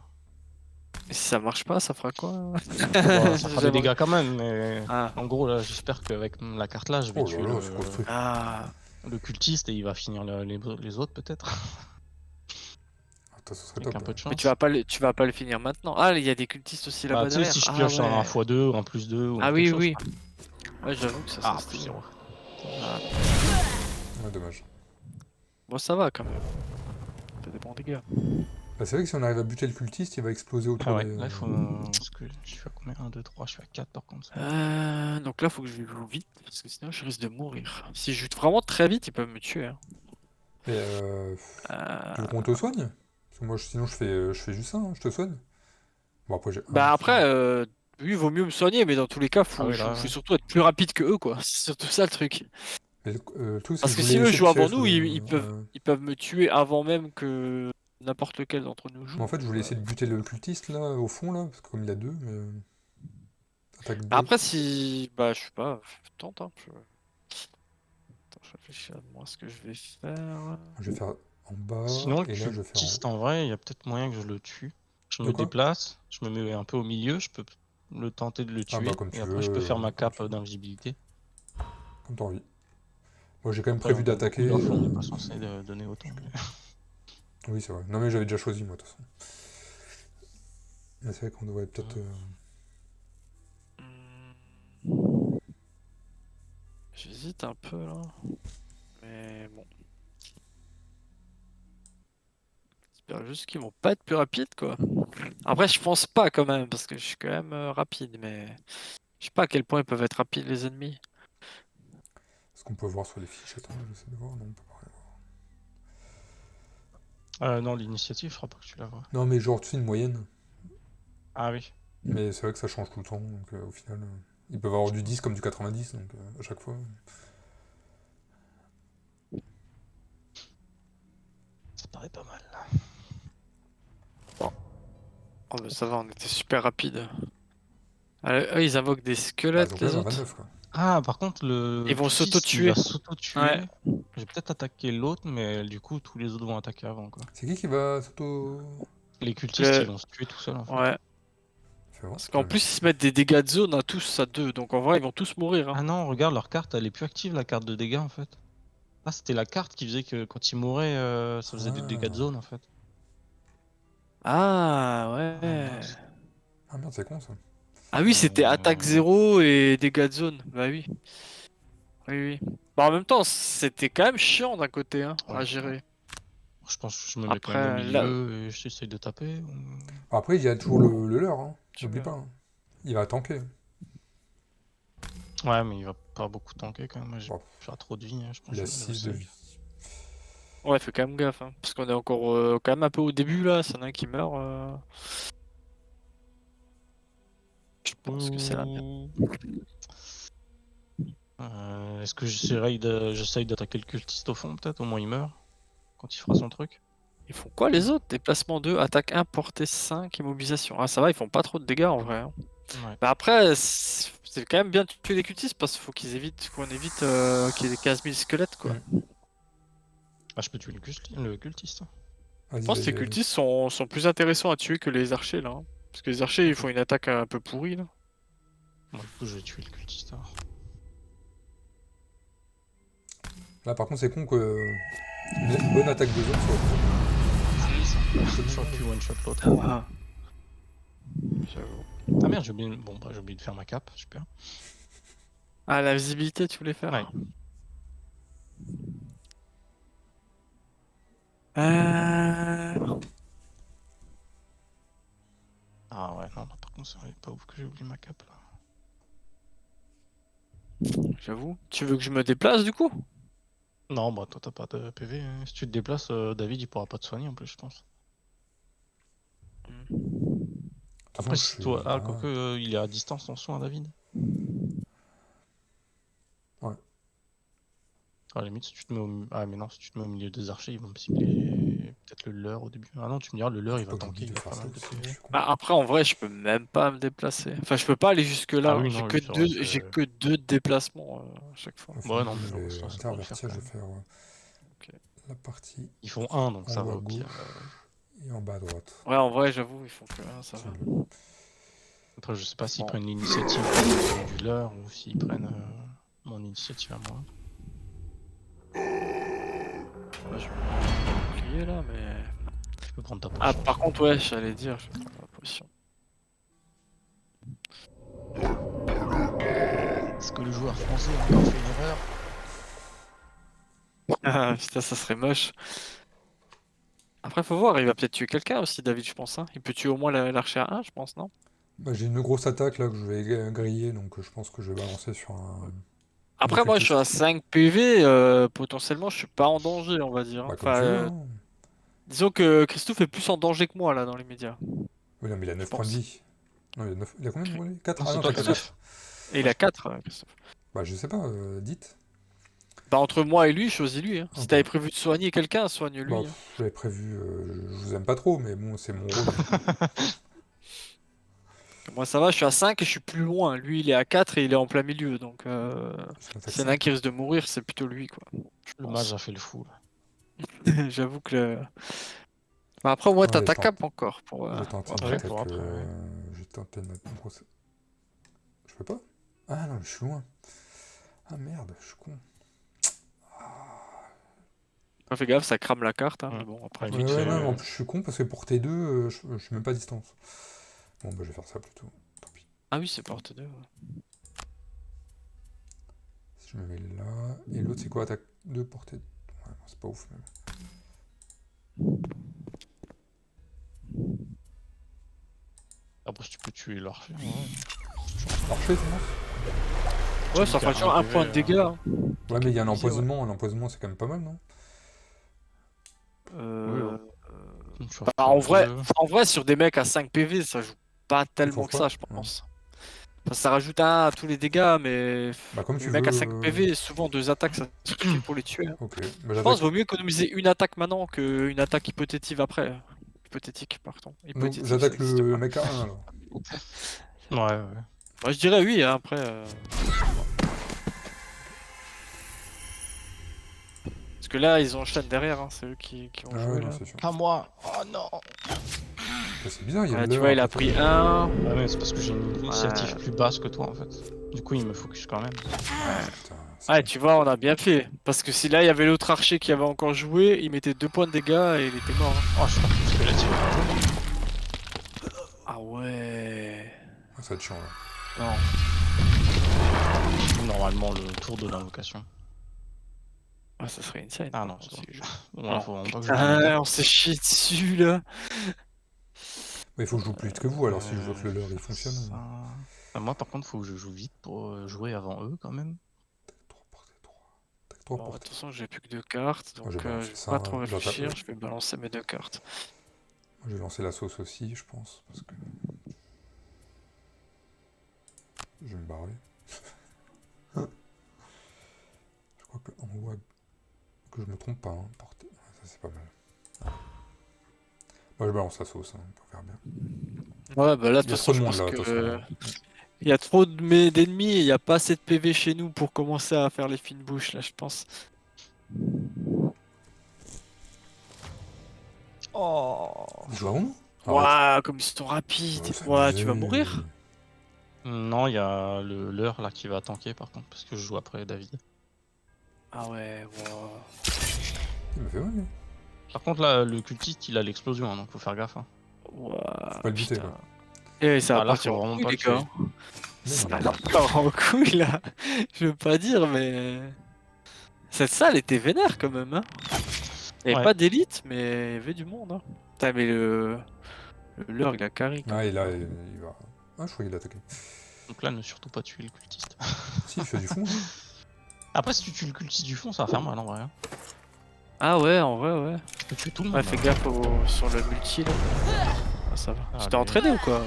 Et si ça marche pas, ça fera quoi? Bon, ça fera des J'aimerais- dégâts quand même, mais Ah. en gros, là, j'espère qu'avec la carte là, je vais Oh là tuer là, le... c'est quoi ce truc Ah. le cultiste et il va finir les autres peut-être. Attends, ce serait Avec top. un peu de chance. Mais tu vas pas le finir maintenant. Ah, il y a des cultistes aussi Bah, là-bas tu sais, derrière. si je Ah pioche un ouais. x2 ou un +2 ou Ah quelque oui, chose. oui. quoi. Ouais, j'avoue que ça Ah, serait plus stylé. 0. Ah, Ouais, dommage. bon, ça va quand même. Ça dépend des gars. Bah, c'est vrai que si on arrive à buter le cultiste, il va exploser autour Ah ouais, des... là il faut. Parce que je suis à combien 1, 2, 3, je suis à 4 par contre. Donc là, faut que je joue vite parce que sinon je risque de mourir. Si je joue vraiment très vite, ils peuvent me tuer. Hein. Mais tu veux qu'on te Euh, soigne? Parce que moi, sinon, je fais juste ça, hein, je te soigne. Bon, après, j'ai un Bah qui... après, oui, il vaut mieux me soigner, mais dans tous les cas, Ah oui, faut là. surtout être plus rapide que eux, quoi. C'est surtout ça le truc. Mais le truc, c'est que Parce je que voulais si eux essayer de jouent avant piège... nous, ils peuvent me tuer avant même que n'importe lequel d'entre nous joue. Mais en fait, je voulais Ouais. essayer de buter le cultiste, là, au fond, là, parce que comme il a deux, mais... Attaque Bah 2. après, si. Bah, je sais pas, tente, hein. Attends, je réfléchis à moi ce que je vais faire. Je vais faire en bas, Sinon, le et là, je vais faire en haut. cultiste en vrai, il y a peut-être moyen que je le tue. Je De me quoi? déplace, je me mets un peu au milieu, je peux le tenter de le Ah bah, tuer comme et tu après je peux veux, faire ma comme cape tu veux. d'invisibilité. Comme t'as envie. Moi, j'ai quand même Après, prévu beaucoup d'attaquer... d'infos, on n'est pas censé donner autant. Oui, c'est vrai. Non, mais j'avais déjà choisi, moi, de toute façon. Mais c'est vrai qu'on devrait peut-être... Hmm. J'hésite un peu là. Mais bon. J'espère juste qu'ils vont pas être plus rapides, quoi. Après, je pense pas quand même, parce que je suis quand même rapide, mais je sais pas à quel point ils peuvent être rapides les ennemis. Est-ce qu'on peut voir sur les fiches? Attends, j'essaie de voir. Non, on peut pas rien voir. Non, l'initiative, je crois pas que tu la vois. Non, mais genre, tu sais, une moyenne. Ah oui. Mais c'est vrai que ça change tout le temps, donc au final... ils peuvent avoir du 10 comme du 90, donc à chaque fois... Ça paraît pas mal. Oh bah ça va, on était super rapide. Eux, ils invoquent des Bah, ils squelettes, ont quand les même un autres. 29, quoi. Ah, par contre, Ils le vont cultiste, il va s'auto-tuer. s'auto-tuer. Ouais. Je vais peut-être attaquer l'autre, mais du coup, tous les autres vont attaquer avant, quoi. C'est qui va s'auto... Les cultistes, ils Le- vont se tuer tout seuls, en fait. Ouais. Fais voir, Parce c'est qu'en pas plus, ils se mettent des dégâts de zone à tous à deux. Donc en vrai, ils vont tous mourir. Hein. Ah non, regarde, leur carte, elle est plus active, la carte de dégâts, en fait. Ah, c'était la carte qui faisait que quand ils mouraient, ça faisait des dégâts de Ah. zone, en fait. Ah Ah, ouais. mince. Ah merde, c'est con, ça. Ah oui, c'était attaque 0 et dégâts de zone. Bah oui. Oui, oui. Bah en même temps, c'était quand même chiant d'un côté hein, à Ouais. gérer. Je pense que je me mets quand même au Après, là, milieu et j'essaye de taper. Après, il y a toujours le leurre, hein. tu N'oublie veux. pas. Hein. Il va tanker. Ouais, mais il va pas beaucoup tanker quand même. Moi, j'ai Bon, pas trop de vie, hein, je pense il a que je vais le 6 de save. vie. Ouais, fais quand même gaffe. Hein, parce qu'on est encore quand même un peu au début là. S'il y en a un qui meurt, je pense que c'est la merde. Est-ce que j'essaye d'attaquer le cultiste au fond, peut-être? Au moins il meurt quand il fera son truc. Ils font quoi les autres? Déplacement 2, attaque 1, portée 5, immobilisation. Ah ça va, ils font pas trop de dégâts en vrai. Hein. Ouais. Bah après, c'est quand même bien de tuer les cultistes parce qu'il faut qu'on évite qu'il y ait des 15 000 squelettes quoi. Ah, je peux tuer le cultiste. Vas-y, Je pense que les vas-y. cultistes sont plus intéressants à tuer que les archers là. Hein. Parce que les archers ils font une attaque un peu pourrie là. Bon, du coup, je vais tuer le cultiste alors. Là, par contre, c'est con que une bonne attaque de zone soit... J'aurais pu one-shot l'autre. Ah. J'avoue. Ah merde, j'ai oublié... Bon, bah, j'ai oublié de faire ma cape, super. Ah la visibilité tu voulais faire? Ouais. Ah ouais, non, par contre, c'est pas ouf que j'ai oublié ma cape là. J'avoue. Tu veux que je me déplace du coup? Non, bah toi t'as pas de PV. Hein. Si tu te déplaces, David il pourra pas te soigner en plus, je pense. Après, si toi. Ah, quoique il est à distance ton soin, David. Ouais. À la limite, si tu te mets au... Ah, mais non, si tu te mets au milieu des archers, ils vont me cibler peut-être le leurre au début. Ah non, tu me diras, le leurre il va Pas que tanker, j'ai il envie de a faire pas ça mal de aussi, PV. je suis con. Bah après en vrai je peux même pas me déplacer. Enfin je peux pas aller jusque là. Ah oui, j'ai non, que oui, c'est vrai, j'ai que deux déplacements à chaque fois. Enfin, Ouais, non, mais je non, vais ça va le faire intervertir, quand je vais même. faire Ok. la partie Ils font un, donc en ça haut va à au pire. gauche et en bas à droite. Ouais en vrai j'avoue ils font que ça va. Après, je sais pas s'ils Bon. prennent l'initiative du leurre ou s'ils prennent mon initiative à moi. Là, je vais plier là, mais. Tu peux prendre ta Ah, potion. par contre, ouais, j'allais dire, je vais prendre la potion. Est-ce que le joueur français a encore fait une erreur? Ah putain, ça serait moche. Après, faut voir, il va peut-être tuer quelqu'un aussi, David, je pense. Hein. Il peut tuer au moins l'archer à 1, je pense, non? Bah, j'ai une grosse attaque là que je vais griller, donc je pense que je vais balancer sur un Après, moi, je suis occultiste. à 5 PV, potentiellement, je suis pas en danger, on va dire. Hein. Bah, comme Enfin, tu veux, hein. disons que Christophe est plus en danger que moi, là, dans les médias, Oui, non, mais il a je 9 points de pense. vie. Non, il a combien de brûlés 4? Non, Ah c'est non, toi t'as qui as 4. 9. Et il a 4, Christophe. Bah, je sais pas, dites. Bah, entre moi et lui, choisis lui. Hein. Si Ok. t'avais prévu de soigner quelqu'un, Bah, soigne-lui. Hein. j'avais prévu, je vous aime pas trop, mais bon, c'est mon rôle. Du coup. Moi, ça va, je suis à 5 et je suis plus loin. Lui, il est à 4 et il est en plein milieu. Donc, Je m'attaque s'il y en a un 5. qui risque de mourir, c'est plutôt lui, quoi. Je Le pense. mage a fait le fou. Là. J'avoue que le. Bah, après, moi, t'as Allez, ta tant. cape encore pour J'ai tenté pour une Ouais, après. attaque. pour après, ouais. J'ai tenté une grosse. Je peux pas? Ah non, je suis loin. Ah merde, je suis con. Fais gaffe, ça crame la carte. Hein, mais Ouais. bon, après. Ouais, Ouais, vite ouais, fait. non, en plus je suis con parce que pour T2, je suis même pas à distance. Bon, bah je vais faire ça plutôt. Tant pis. Ah oui, c'est porte 2. Ouais. Si je me mets là. Et l'autre, c'est quoi? Attaque 2 portée. Ouais, non, c'est pas ouf même. Après, si tu peux tuer l'archer. Ouais. Archer, c'est bon? Ouais, ça fera toujours un point de dégâts. Hein. Ouais, mais il y a un Easy, ouais. empoisonnement. L'empoisonnement, c'est quand même pas mal, non? Euh, Tu vas bah, faire deux. en vrai, sur des mecs à 5 PV, ça joue pas tellement faut que pas ça, je Ouais. pense. Enfin, ça rajoute un à tous les dégâts, mais Bah, comme les tu mecs à veux. 5 PV, souvent 2 attaques, ça suffit pour les tuer. Hein. Ok. Bah, Je pense j'attaque. qu'il vaut mieux économiser une attaque maintenant qu'une attaque hypothétique après. Hypothétique, pardon. Donc, Hypothétique, ça j'attaque existe le pas. mec à 1 alors. Ouais, ouais. Moi, je dirais oui, hein, après. Parce que là, ils enchaînent derrière, hein, c'est eux qui ont Ah joué ouais, non, là. c'est sûr. Pas moi. Oh non. Bah, c'est bizarre, il y a Ouais, de tu l'heure vois, il à a côté. pris un. Ah ouais, c'est parce que j'ai une initiative Ouais. plus basse que toi en fait. Du coup, il me focus quand même. Putain, c'est Ouais, con. tu vois, on a bien fait. Parce que si là, il y avait l'autre archer qui avait encore joué, il mettait 2 points de dégâts et il était mort. Hein. Oh, je suis parti parce que là-dessus. Ah ouais. Ah, ça va être chiant là. Non. Normalement, le tour de l'invocation. Ah, ça serait insane. Ah par non, contre, c'est si bon. je- Bon, là, faut vraiment pas que je Ah, on s'est chié dessus là. Mais il faut que je joue plus vite que vous alors si je vois que le leur il fonctionne. ça... Ah, moi, par contre, faut que je joue vite pour jouer avant eux quand même. 3 portée 3. Tac 3 Bon, portée. attention, j'ai plus que 2 cartes, donc Moi, je vais je balancer vais ça, pas trop hein. réfléchir, je vais balancer mes 2 cartes. Moi, je vais lancer la sauce aussi, je pense, parce que... Je vais me barrer. Je crois qu'en haut, que je me trompe pas, hein. Portée. Ouais, ça c'est pas mal. Ouais. Moi, je balance la sauce, hein. On verra bien. Ouais, bah là, de Il y a toute trop façon, de je monde pense là, de que toute façon. il y a trop d'ennemis et il n'y a pas assez de PV chez nous pour commencer à faire les fines bouches, là, je pense. Oh. Ils jouent avant nous? Arrête. Waouh, comme ils sont rapides. Ouais, c'est Ouais, tu vas abusé. mourir? Non, il y a l'heure là qui va tanker par contre, parce que je joue après David. Ah ouais, wow. Il me fait mal, lui. Par contre, là, le cultiste il a l'explosion, hein, donc faut faire gaffe. Hein. Wow, Faut pas le buter, putain. quoi. Et ça Ah, va là, partir faut en vraiment couille, pas les le tuer. gars. Mais Ça non. part en couille, là. Je veux pas dire, mais... Cette salle était vénère, quand même, hein. Il n'y avait Ouais. pas d'élite, mais il y avait du monde, hein. Putain, mais le leurre, il a carré. Ah, et là, il va... Ah, je croyais qu'il attaquait. Donc là, ne surtout pas tuer le cultiste. Si, il fait du fond. Hein. Après, si tu tues le cultiste du fond, ça va faire mal en vrai. Hein. Ah ouais, en vrai, ouais. Tu peux tuer tout le monde. Ouais, fais hein. gaffe sur le multi, là. Ah, ça va. Ah, Tu t'es lui. entraîné ou quoi?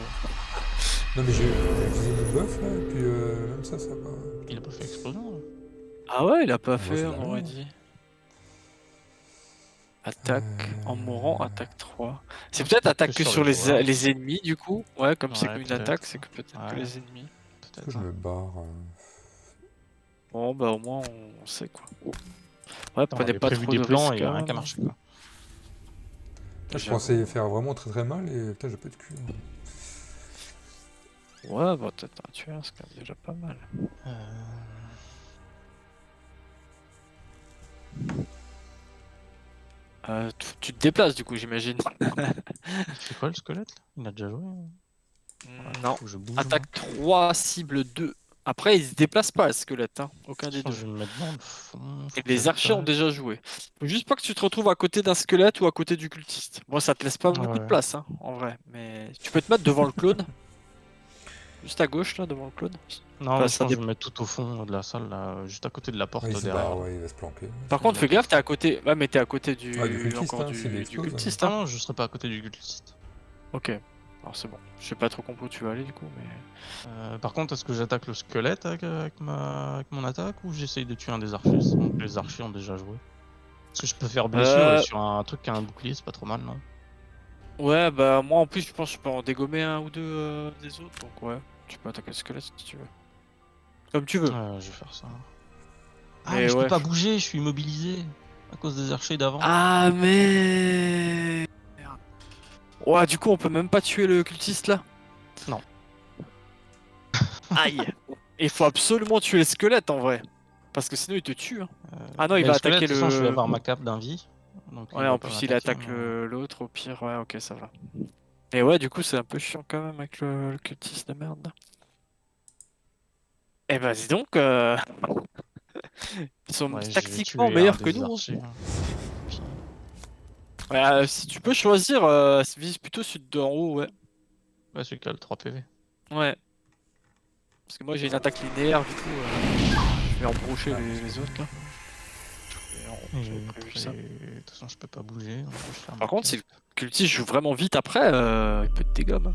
Non, mais j'ai utilisé le buff, là, et puis même ça va. Il a pas fait explosion. Là. Ah ouais, il a pas Ah, moi, fait, je on aurait l'avais. dit. Attaque en mourant, attaque 3. C'est peut-être attaque que sur les joueurs. les ennemis, du coup. Ouais, comme c'est Ouais, qu'une peut-être. attaque, c'est que peut-être que Ouais. les ennemis. Est-ce que Peut-être. je hein. me barre Bon, bah au moins, on sait quoi. Ouais, On prenez avait pas prévu trop des de plans risques. et il y a rien hein. qui a marché. Quoi. Je J'avoue. pensais faire vraiment très très mal et putain, j'ai pas de cul. Ouais, bah peut-être un tueur, c'est quand même déjà pas mal. Tu te déplaces du coup, j'imagine. Il fait quoi le squelette là? Il a déjà joué? Non. Faut que je bouge. Attaque 3, cible 2. Après, il se déplace pas, le squelette, hein. Aucun des Attends, deux. je vais me mettre dans le fond. Et les archers ont déjà joué. Faut juste pas que tu te retrouves à côté d'un squelette ou à côté du cultiste. Moi, ça te laisse pas beaucoup de Ouais. place, hein, en vrai. Mais tu peux te mettre devant le clone. Juste à gauche, là, devant le clone. Non, Enfin, je ça pense que je dépend. vais me mettre tout au fond de la salle, là, juste à côté de la porte Ouais, il se derrière. barre, ouais, il va se planquer. Par contre, fais gaffe, t'es à côté. Ouais, mais t'es à côté du. Ah, du cultiste, Encore hein, s'il du explose, cultiste, Non, hein. non, je serai pas à côté du cultiste. Ok. Alors c'est bon. Je sais pas trop compte où tu vas aller du coup, mais. Par contre, est-ce que j'attaque le squelette avec mon attaque ou j'essaye de tuer un des archers? Donc les archers ont déjà joué. Parce que je peux faire blessure et sur un truc qui a un bouclier, c'est pas trop mal, non? Ouais, bah moi en plus, je pense que je peux en dégommer un ou deux des autres, donc ouais. Tu peux attaquer le squelette si tu veux. Comme tu veux. Je vais faire ça. Ah, Mais mais je ouais. peux pas bouger, je suis immobilisé à cause des archers d'avant. Ah mais. Merde. Ouais, du coup, on peut même pas tuer le cultiste là? Non. Aïe. Il faut absolument tuer le squelette en vrai. Parce que sinon il te tue, hein. Ah non, il Mais va le squelette, attaquer de toute façon, je vais le. avoir ma cape d'un vie. Donc Ouais, il va en pas plus il m'attaquer, attaque mais- l'autre au pire, ouais, ok, ça va. Et ouais, du coup, c'est un peu chiant quand même avec le cultiste de merde. Eh ben, dis donc, ils sont Ouais, je vais tactiquement tuer un meilleurs que des nous, hein. archers. Puis- Ouais, si tu peux choisir, vise plutôt celui d'en haut, ouais. Ouais, celui qui a le 3 PV. Ouais. Parce que moi j'ai une attaque linéaire, du coup, je vais embrocher les autres là. J'avais prévu ça. De toute façon, je peux pas bouger. Donc je vais faire Par ma contre, si cape. le cultiste joue vraiment vite après, il peut te dégommer.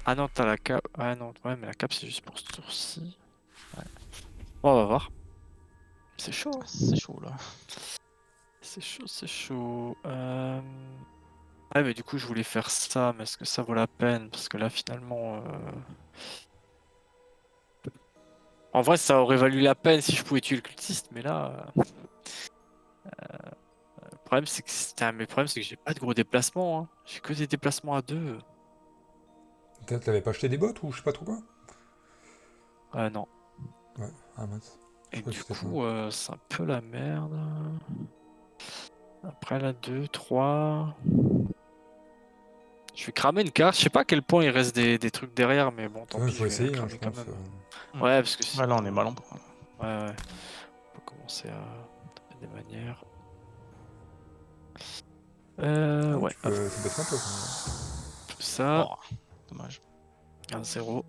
Ah non, t'as la cape. Ah non, ouais, mais la cape c'est juste pour ce tour-ci. Ouais. Bon, on va voir. C'est chaud, hein. Ah, c'est chaud là. C'est chaud, c'est chaud. Ouais, mais du coup, je voulais faire ça, mais est-ce que ça vaut la peine? Parce que là, finalement. En vrai, ça aurait valu la peine si je pouvais tuer le cultiste, mais là. Le problème, c'est que mais le problème, c'est que j'ai pas de gros déplacements, hein. J'ai que des déplacements à deux. Peut-être t'avais pas acheté des bottes ou je sais pas trop quoi? Non. Ouais, ah mince. Et crois que du c'était coup, c'est un peu la merde. Après, là, 2, 3. Je vais cramer une carte. Je sais pas à quel point il reste des trucs derrière, mais bon, tant Il pis, faut je vais la essayer, hein, cramer je quand pense. même. Ouais, parce que Ouais, là, on est sinon, mal en point. Ouais, ouais. On peut commencer à taper des manières. Ouais, Tu peux... C'est bête sympa, ça. tout ça. Oh, dommage. 1-0.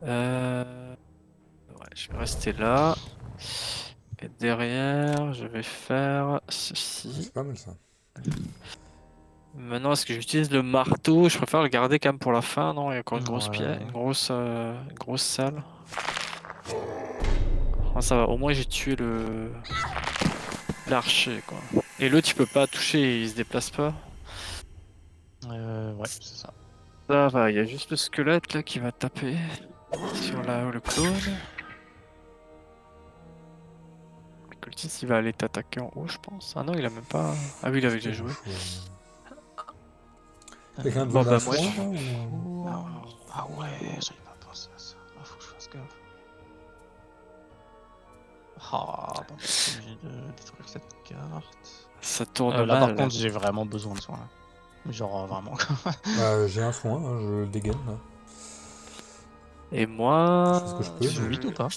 Ouais, je vais rester là. Et derrière, je vais faire ceci. C'est pas mal ça. Maintenant, est-ce que j'utilise le marteau? Je préfère le garder quand même pour la fin, non? Il y a encore une grosse Ouais. pièce, une grosse salle. Ah, ça va, au moins j'ai tué l'archer, quoi. Et l'autre, il peut pas toucher, il se déplace pas. Ouais, c'est ça. Ça va, il y a juste le squelette là qui va taper sur le clone. Le cultiste, il va aller t'attaquer en haut, je pense. Ah non, il a même pas. Ah oui, il avait déjà joué. Quelqu'un Bon, besoin bah, d'un moi, soin, je- là, ou... Ah ouais, j'avais pas pensé à ça. Ah, faut que je fasse gaffe. Ah, bon, je suis obligé de détruire cette carte. Ça tourne Là, mal. par contre, j'ai vraiment besoin de soin. Genre, vraiment. Bah, j'ai un soin, hein, je le dégaine, là. Et moi. Je fais ce que je peux, Tu veux vite ou pas?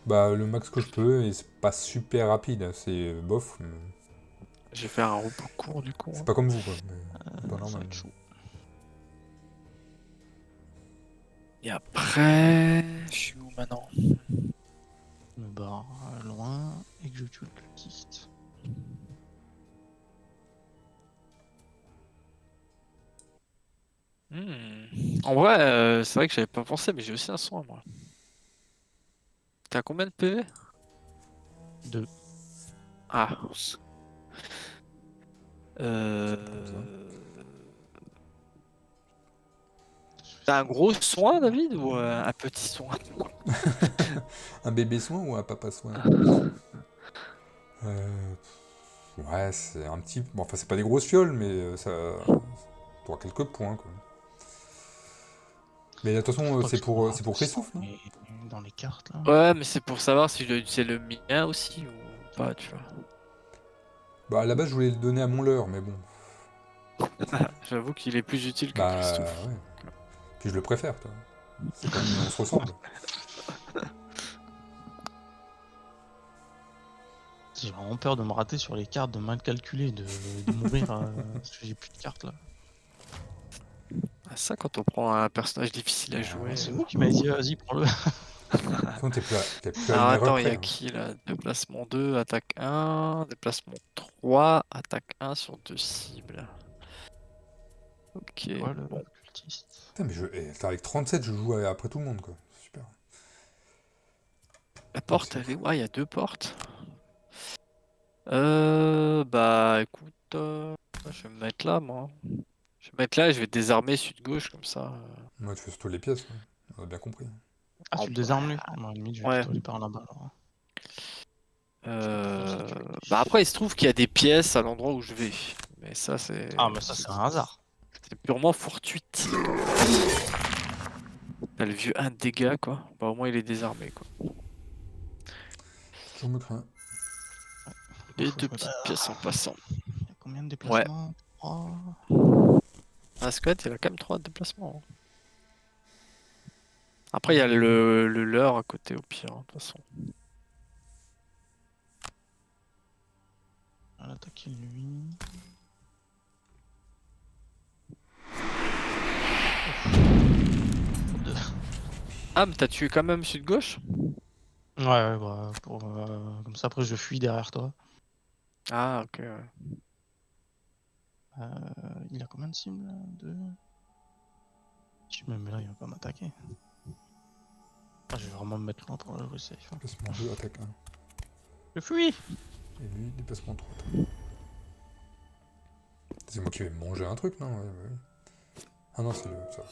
Bah, le max que je peux, et c'est pas super rapide, c'est bof, mais Je vais faire un repos court du coup. c'est pas comme vous, quoi. Mais pas Ça va normal. être chaud. Et après. Je suis où maintenant? Je me barre loin et que je tue le cultiste. En vrai, c'est vrai que j'avais pas pensé, mais j'ai aussi un soin moi. T'as combien de PV? 2. Ah. T'as un gros soin, David, ou un petit soin? Un bébé soin ou un papa soin? Ouais, c'est un petit... Bon, enfin, c'est pas des grosses fioles, mais ça... T'auras quelques points, quoi. Mais de toute façon, c'est pour Christophe, non? Dans les cartes là. Ouais, mais c'est pour savoir si c'est le mien aussi ou pas, tu vois. Bah, à la base, je voulais le donner à mon leurre, mais bon. J'avoue qu'il est plus utile que Bah, Christophe. ouais. Puis je le préfère, toi. C'est quand même... On se ressemble. J'ai vraiment peur de me rater sur les cartes, de mal calculer, de mourir parce que j'ai plus de cartes là. Ah, ça, quand on prend un personnage difficile à jouer. C'est vous qui m'avez dit vas-y prends-le. Sinon, t'es plus à Alors une erreur attends, il y près. a Hein. qui là? Déplacement 2, attaque 1, déplacement 3, attaque 1 sur 2 cibles. Ok. Ouais, le Bon. cultiste. Putain, mais avec 37, je joue après tout le monde, quoi. Super. La porte, c'est elle est où? Ah, il y a 2 portes. Bah écoute, je vais me mettre là, moi. Je vais me mettre là et je vais désarmer sud-gauche comme ça. Moi, tu fais surtout les pièces, ouais. On a bien compris. Ah Oh, tu le désarmes lui? Bah, limite je vais ouais. plutôt aller par là-bas alors. Bah après, il se trouve qu'il y a des pièces à l'endroit où je vais. Mais ça, c'est Ah mais ça c'est un hasard. c'est purement fortuite. T'as le vieux 1 de dégâts, quoi. Bah au moins, il est désarmé, quoi. Je me crains. Et Faut que 2 je me- petites pièces en passant. Il y a combien de déplacements? 3. Un squelette, il a quand même 3 déplacements. Hein. Après, il y a le leurre à côté, au pire, hein, de toute façon. On va attaquer lui. Deux. Ah, mais t'as tué quand même sud-gauche? Ouais, bah pour comme ça après je fuis derrière toi. Ah, ok, ouais. Il a combien de cibles là? 2. Si je me mets là, il va pas m'attaquer. Ah, je vais vraiment me mettre loin pour le jouer safe. Hein. Déplacement 2, attaque 1. Je fuis! Et lui, déplacement 3. C'est moi qui vais me manger un truc, non? Ouais. Ah non, c'est le... ça.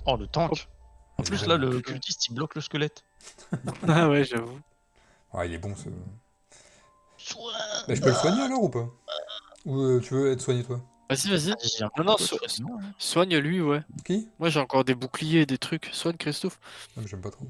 Oh, le tank! En Il est plus, bon. là, le cultiste il bloque le squelette. Ah ouais, j'avoue. Ah, il est bon, ce... Soin! Bah, je peux le soigner alors ou pas? Ou tu veux être soigné, toi? Vas-y, vas-y. J'ai un Non, non, peu de choses, non, hein. soigne lui, ouais. Qui? Moi, j'ai encore des boucliers et des trucs. Soigne Christophe. Non, mais j'aime pas trop.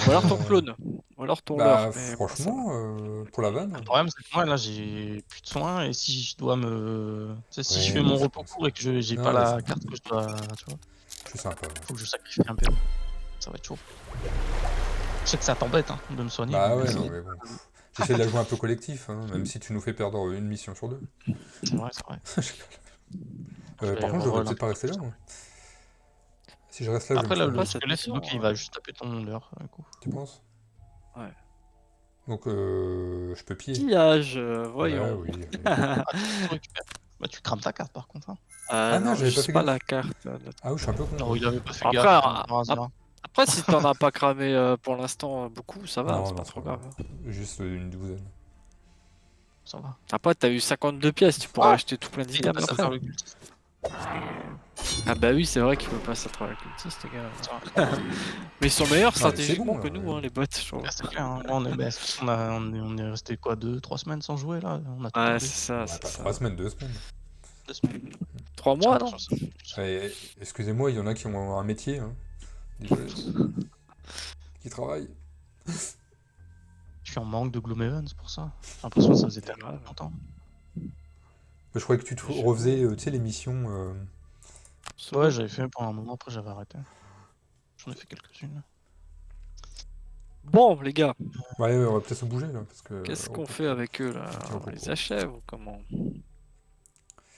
Ou alors ton clone. Ou alors ton Bah, leurre. Mais bon, ça franchement, pour la vanne... Le problème, c'est que moi, là, j'ai plus de soins, et si je dois me. Tu sais, si je Ouais, fais mais mon c'est repos comme ça. court et que j'ai Non, pas mais la c'est- carte que je dois. Tu vois, Je suis sympa. Ouais. faut que je sacrifie un peu. Ça va être chaud. Je sais que ça t'embête hein, de me soigner. Bah mais ouais, c'est non, mais bon. J'essaie de la jouer un peu collectif, hein, même si tu nous fais perdre une mission sur 2. c'est vrai, c'est vrai. Par contre, je devrais peut-être pas rester là, moi. Si je reste là, Après, je là, vais me le faire... cette squelette, mission, donc il va juste taper ton leurre, du coup. Tu penses? Ouais. Donc, je peux piller. Pillage, Ouais, voyons. oui. allez. Tu récupères. Bah, tu crames ta carte, par contre. Hein. Ah non, j'avais pas juste fait pas gaffe. la carte. Ah oui, je suis un peu con. Non, il avait pas fait Après, gaffe. ah, par hasard. Après, si t'en as pas cramé pour l'instant beaucoup, ça va, Non, c'est non, pas ça trop va. grave. Juste une douzaine. Ça va. Après, t'as eu 52 pièces, tu pourras Ah acheter tout plein Il d'items passe à après. travers le cultiste. Ah bah oui, c'est vrai qu'il peut passer à travers le cultiste, les gars. Ça va. Mais ils sont meilleurs c'est stratégiquement bon, que là, nous, ouais. hein, les bots, je trouve. Ah, c'est clair, hein. Là, on est resté quoi, 2-3 semaines sans jouer là? On a tout Ouais, perdu. c'est ça, Ouais, c'est pas ça. 3 semaines, 2 semaines. 2 semaines. 3 J'ai mois, non? l'impression que ça- Excusez-moi, il y en a qui ont un métier. Hein. Désolé. Qui travaillent. Je suis en manque de Gloomhaven, c'est pour ça. J'ai l'impression que ça faisait tellement grave. longtemps. Je croyais que tu te refaisais, tu sais, les missions... Ouais, j'avais fait pendant un moment, après j'avais arrêté. J'en ai fait quelques-unes. Bon, les gars, Ouais, on va peut-être se bouger, là, parce que... qu'est-ce qu'on fait avec eux, là? Petit On repos. les achève ou comment?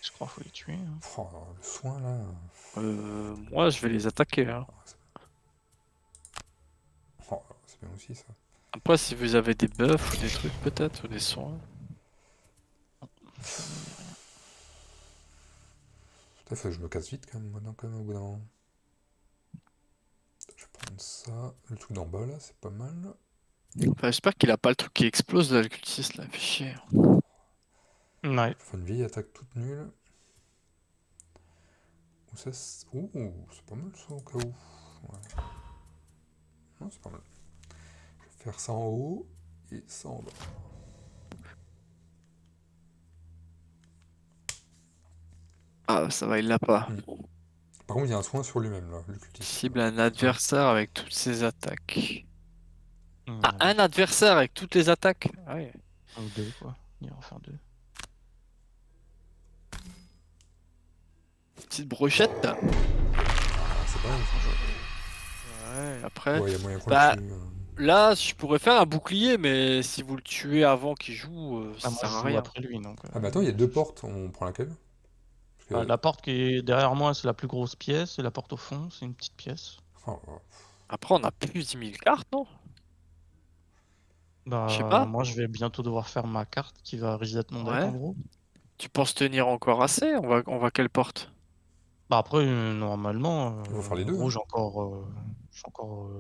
Je crois qu'il faut les tuer. Hein. Oh, le soin, là... Moi, je vais les attaquer, hein. Oh, c'est bien aussi, ça. Après, si vous avez des buffs ou des trucs, peut-être, ou des soins. Il faut que je me casse vite, quand même, maintenant, quand même, au bout d'un moment. Je vais prendre ça. Le truc d'en bas, là, c'est pas mal. Enfin, j'espère qu'il a pas le truc qui explose, là, le cultiste, là, fait chier. Ouais. Faut une vieille attaque toute nulle. Ou ça, c'est pas mal, ça, au cas où. Ouais. Non, c'est pas mal. Je vais faire ça en haut et ça en bas. Ah, ça va, il l'a pas. Par contre, il y a un soin sur lui-même, là, le cultiste. Cible un adversaire avec toutes ses attaques. Mmh, Ah, un adversaire avec toutes les attaques? Ah ouais. ou deux, quoi. Il va en faire 2. Petite brochette. Ah, c'est pas mal. Ouais, après. Ouais, il y a moyen qu'on Bah, le tue. Là, je pourrais faire un bouclier, mais si vous le tuez avant qu'il joue, ça Ah, moi, sert je à joue rien. après lui, donc... Ah, mais attends, il y a 2 portes, on prend laquelle? Parce que- La porte qui est derrière moi, c'est la plus grosse pièce, et la porte au fond, c'est une petite pièce. Oh, oh. Après, on a plus de 10 000 cartes, non? Bah, Je sais pas. moi, je vais bientôt devoir faire ma carte qui va reset mon deck, Ouais. en gros. Tu penses tenir encore assez? On va quelle porte? Bah après, normalement, Il faut faire les deux, en gros, hein. j'ai encore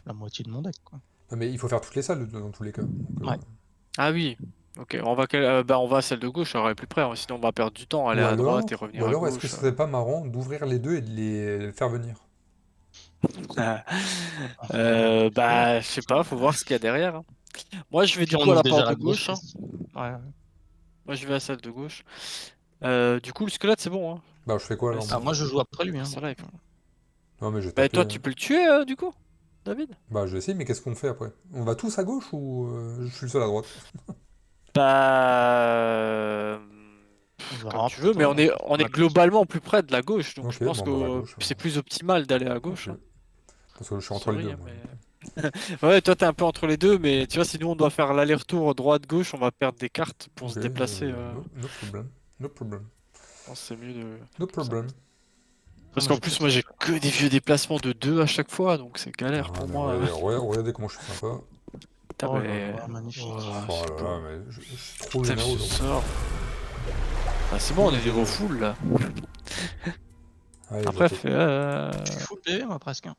la moitié de mon deck, quoi. Non, mais il faut faire toutes les salles dans tous les cas. Donc, Ouais. Ah oui. Ok, on va à celle de gauche, alors elle est plus près, hein, sinon on va perdre du temps, aller à droite et revenir ou à alors est-ce que gauche. ce serait pas marrant d'ouvrir les deux et de les faire venir? Bah, je sais pas, faut voir ce qu'il y a derrière, hein. Moi, je vais Puis du on coup à ouvre la déjà porte la de grosse gauche, hein. pièce. Ouais, ouais. Moi, je vais à celle de gauche. Du coup, le squelette, c'est bon, hein. Bah, je fais quoi alors? Ouais, Ah, moi, je joue après lui, hein. Ça live. Non, mais je vais Bah, taper. toi, tu peux le tuer, du coup, David? Bah, je vais essayer, mais qu'est-ce qu'on fait après? On va tous à gauche ou je suis le seul à droite? Bah, On verra comme tu veux, mais peut-être, on la est globalement plus près de la gauche, donc je Ok, pense bon, bah, à que gauche. c'est plus optimal d'aller à gauche, Ok. hein. Parce que je suis entre les Sorry, deux, hein, moi. Ouais, toi, t'es un peu entre les deux, mais tu vois, si nous, on doit faire l'aller-retour droite-gauche, on va perdre des cartes pour Ok, se déplacer. no problem. No problem. Je pense que c'est mieux de... No comme ça. problem. Parce moi, qu'en plus, moi, j'ai que des vieux déplacements de 2 à chaque fois, donc c'est galère Ah, pour mais moi. regardez comment je suis sympa. Putain, Oh là mais... là, magnifique. Oh, Oh c'est là beau. là, mais je suis trop Putain, généreux ce aujourd'hui. sort. Ah, c'est bon, on est niveau full là. Allez, Après, j'attaque. Je suis full PV, moi, presque, hein.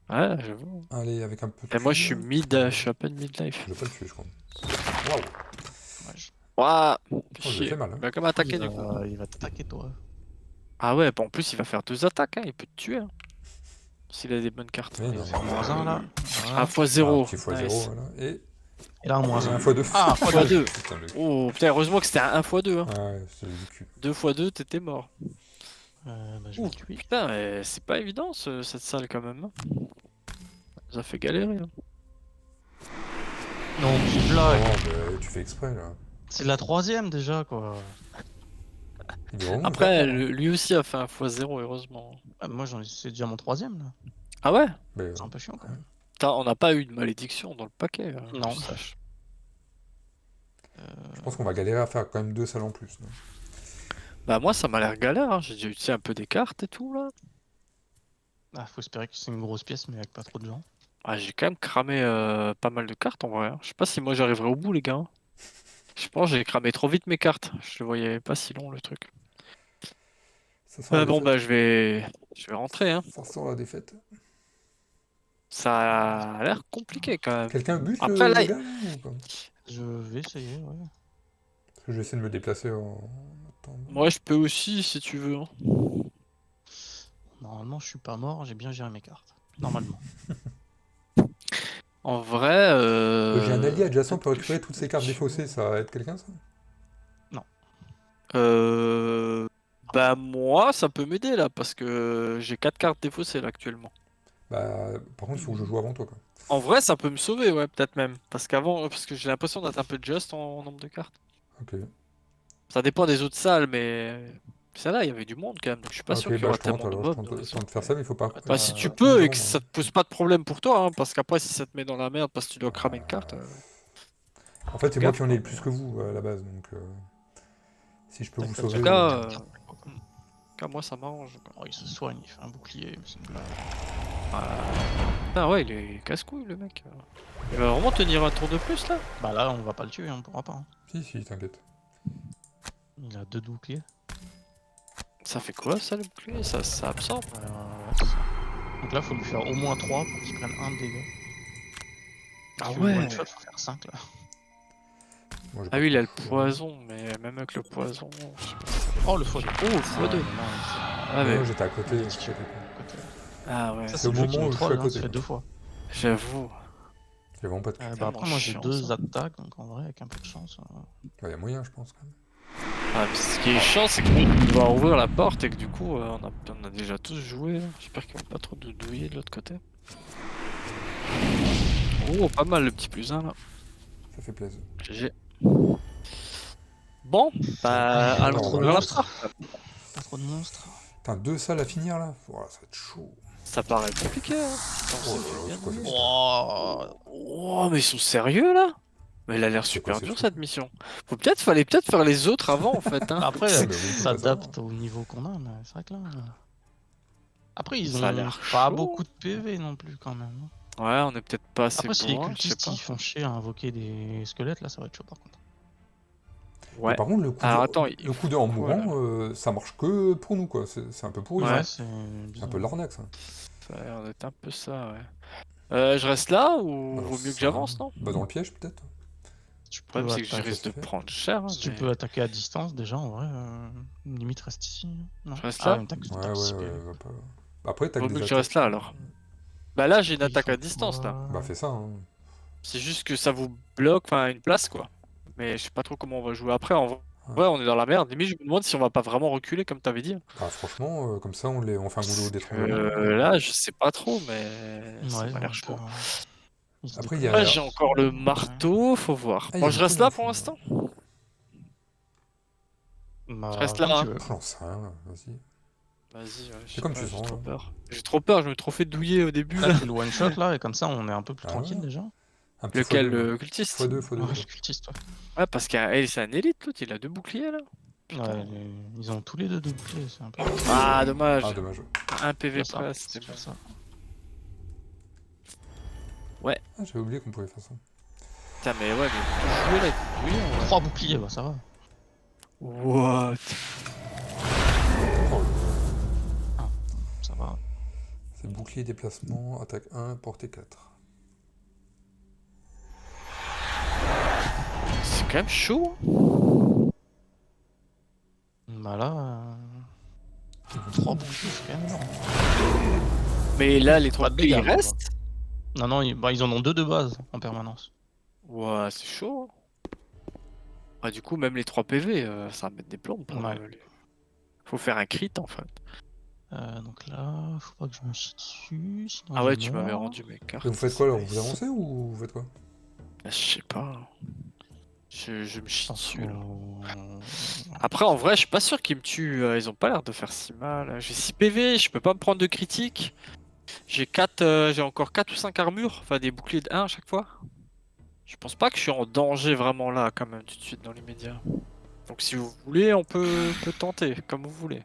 Ouais, j'avoue. Allez, avec un peu de Et moi, je suis fouille. mid, je suis à peine mid-life. Je vais pas le tuer, je crois. Waouh! Ouais, Ouah, Oh, je chier. fais mal, hein. Il va quand même attaquer du coup. Il va t'attaquer, toi. Ah ouais, bah en plus, il va faire 2 attaques, hein. Il peut te tuer, hein. S'il a des bonnes cartes. Mais Il non. va faire -1, là. Ah, Voilà. x0. Petit x0, Nice. voilà. Et Et là, un -1. x2. Ah, x2. Putain, le... Oh, putain, heureusement que c'était un 1x2, hein. Ouais, c'est du cul. 2x2, t'étais mort. Bah, je vais Ouh, le tuer. putain, c'est pas évident cette salle quand même, hein. Ça nous a fait galérer, hein. Non, c'est blague. Oh, mais tu fais exprès, là. C'est la 3ème, déjà, quoi. Il est vraiment Après, fort, hein. lui aussi a fait un x0, heureusement. Moi, c'est déjà mon 3ème, là. Ah ouais? Mais, C'est un peu chiant, quand même. Putain, on n'a pas eu de malédiction dans le paquet, Non. que je sache. je pense qu'on va galérer à faire quand même 2 salles en plus. Non? Bah moi, ça m'a l'air galère, hein. J'ai dû utiliser un peu des cartes et tout, là. Ah, faut espérer que c'est une grosse pièce, mais avec pas trop de gens. Ah, j'ai quand même cramé pas mal de cartes, en vrai, hein. Je sais pas si moi, j'arriverai au bout, les gars, hein. Je pense que j'ai cramé trop vite mes cartes. Je le voyais pas si long, le truc. Ça sent la Bon, défaite. bah, je vais rentrer, hein. Ça sent la défaite. Ça a l'air compliqué, quand même. Quelqu'un bute Après, le là, gars, là, ou pas? Je vais essayer, ouais. Parce que je vais essayer de me déplacer en attendant. moi, je peux aussi, si tu veux, hein. Normalement, je suis pas mort, j'ai bien géré mes cartes. Normalement. En vrai, J'ai un allié adjacent pour peut-être que récupérer je toutes peux ces cartes tuer. défaussées, ça va être quelqu'un, ça? Bah moi, ça peut m'aider là, parce que j'ai 4 cartes défaussées là actuellement. Bah, par contre, il faut que je joue avant toi, quoi. En vrai, ça peut me sauver, ouais, peut-être même. Parce que j'ai l'impression d'être un peu just en nombre de cartes. Ok. Ça dépend des autres salles, mais celle-là, il y avait du monde quand même, donc je suis pas sûr Ok, qu'il y bah aura je tente, tellement de alors, mobs dans les je tente de autres, faire ça, mais il faut pas... Bah, si tu tout peux me et que rendre, ça te pose pas de problème pour toi, hein, parce qu'après, si ça te met dans la merde parce que tu dois cramer une carte. En fait, c'est moi gaffe, qui en ai le quoi, plus mais- que vous, à la base, donc... si je peux vous En tout sauver... cas, euh, moi, ça m'arrange, quoi. Oh, il se soigne, il fait un bouclier, mais c'est une blague. Ah ouais, il est casse-couille le mec. Il va vraiment tenir un tour de plus là? Bah là, on va pas le tuer, on pourra pas, hein. Si, t'inquiète. Il a 2 boucliers. Ça fait quoi ça le bouclier? Ça absorbe? Ouais, c'est ça. Donc là, faut lui faire au moins 3 pour qu'il prenne 1 de dégâts. Ah Si tu ouais. veux one shot, faut faire 5 là. Moi, j'ai Ah pas oui, il a le trop chaud. poison, mais même avec le poison, je sais pas. Oh, le x2. Oh, x2. Ah, mais... Non, j'étais à côté, Ouais, j'étais à côté. Ah ouais, Ça, C'est c'est au le jeu moment qui où nous je suis à troll, hein, côté, ça fait quoi. 2 fois. j'avoue. J'ai vraiment pas de cul. Bah tellement après, moi j'ai chiant, 2 ça. attaques, donc en vrai, avec un peu de chance. Il y a moyen, je pense, quand même. Ah, mais ce qui est chiant, c'est qu'on va devoir ouvrir la porte et que du coup, on a déjà tous joué. J'espère qu'il n'y a pas trop de douiller de l'autre côté. Oh, pas mal le petit +1 là. Ça fait plaisir. GG. Bon, bah, Pas allons trop de vers la monstres. start. Pas trop de monstres. Putain, 2 salles à finir là. Voilà, ça va être chaud. Ça paraît compliqué, hein. Attends, Oh ça là fait là, bien c'est quoi de- cette Oh, Oh, mais ils sont sérieux là? Mais elle a l'air C'est quoi super ces dure trucs cette mission. Fallait peut-être faire les autres avant en fait, hein. Après, Ah, mais oui, faut ça pas savoir. s'adapte au niveau qu'on a, mais c'est vrai que là. Après, ils Ça a ont l'air pas chaud. beaucoup de PV non plus quand même. Ouais, on est peut-être pas assez Après, si les bourrin, je sais cultistes pas. ils font chier à invoquer des squelettes, là ça va être chaud par contre. Mais Ouais. par contre, le coup Alors de, attends, le coup de en quoi, mourant, ça marche que pour nous, quoi. C'est un peu pourri. Ouais. Ouais, Ça. c'est C'est un peu bizarre. l'arnaque, ça. ça a l'air d'être un peu ça, ouais. Je reste là ou Alors, vaut mieux que ça, j'avance, non? bah, dans le piège, peut-être. Tu Le problème, peux c'est que je attaquer. risque de fait. prendre cher, hein, Si tu mais... peux attaquer à distance, déjà en vrai, limite reste ici. Non. Je reste Ah là? ouais, t'as que Ouais, t'as que ouais, 6 ouais, PV. va pas... Après, t'as que Vaut mieux des que je attaques. reste là, alors. Bah là, j'ai une Après, il attaque faut à distance, là. Bah, fais ça, hein. C'est juste que ça vous bloque, enfin, une place, quoi. Mais je sais pas trop comment on va jouer après. En vrai, Ouais. on est dans la merde. Limite, je me demande si on va pas vraiment reculer, comme t'avais dit. Bah, franchement, comme ça, on fait un goulot Parce que d'étranglement. là, je sais pas trop, mais ça Ouais, m'a l'air on peut. chaud. Il se Après, il y Là, a... j'ai déplace. encore le Ouais. marteau, faut voir. Ah, il y Bon, a je beaucoup reste là d'infos. pour l'instant. Je Bah, reste comme là, tu hein. veux. J'en sais rien, vas-y. Vas-y, je C'est sais comme pas, tu j'ai sens, trop hein. peur. J'ai trop peur, je me trop fait douiller au début, Là, là. tu le one shot là, et comme ça, on est un peu plus Ah tranquille ouais. déjà. Un petit Lequel, x2, là. le cultiste? x2, x2, Ouais, ouais. le cultiste, ouais. Ouais, parce c'est un élite, l'autre, il a 2 boucliers, là. Putain. Ouais, ils ont tous les deux boucliers, c'est un peu. Ah, Ah, dommage. dommage. Un PV C'est ça, près, c'est c'était bon. ça. Ouais. Ah, j'avais oublié qu'on pouvait faire ça. Putain, mais ouais, mais jouer là, oui, en vrai. 3 boucliers, bah ça va. What? Oh, Ça va. c'est bouclier déplacement, attaque 1, portée 4. C'est quand même chaud. Bah là. 3 boucliers, c'est quand même énorme. Mais là, les Pas 3 de boucliers, dégâts, ils mais restent. Non, non, ils en ont 2 de base en permanence. Ouais, c'est chaud. Ah, du coup, même les 3 PV, ça va mettre des plombs pour Ouais. Faut faire un crit, en fait. Donc là, faut pas que je me chie dessus. Sinon Ah ouais, je tu meurs. m'avais rendu mes cartes. Et vous faites c'est quoi alors? nice. Vous avancez ou vous faites quoi? Je sais pas. Je me chie Attends, dessus, là. faut- Après, en vrai, je suis pas sûr qu'ils me tuent. Ils ont pas l'air de faire si mal. J'ai 6 PV, je peux pas me prendre de critique. J'ai encore 4 ou 5 armures, enfin des boucliers de 1 à chaque fois. Je pense pas que je suis en danger vraiment là, quand même, tout de suite dans l'immédiat. Donc si vous voulez, on peut tenter, comme vous voulez.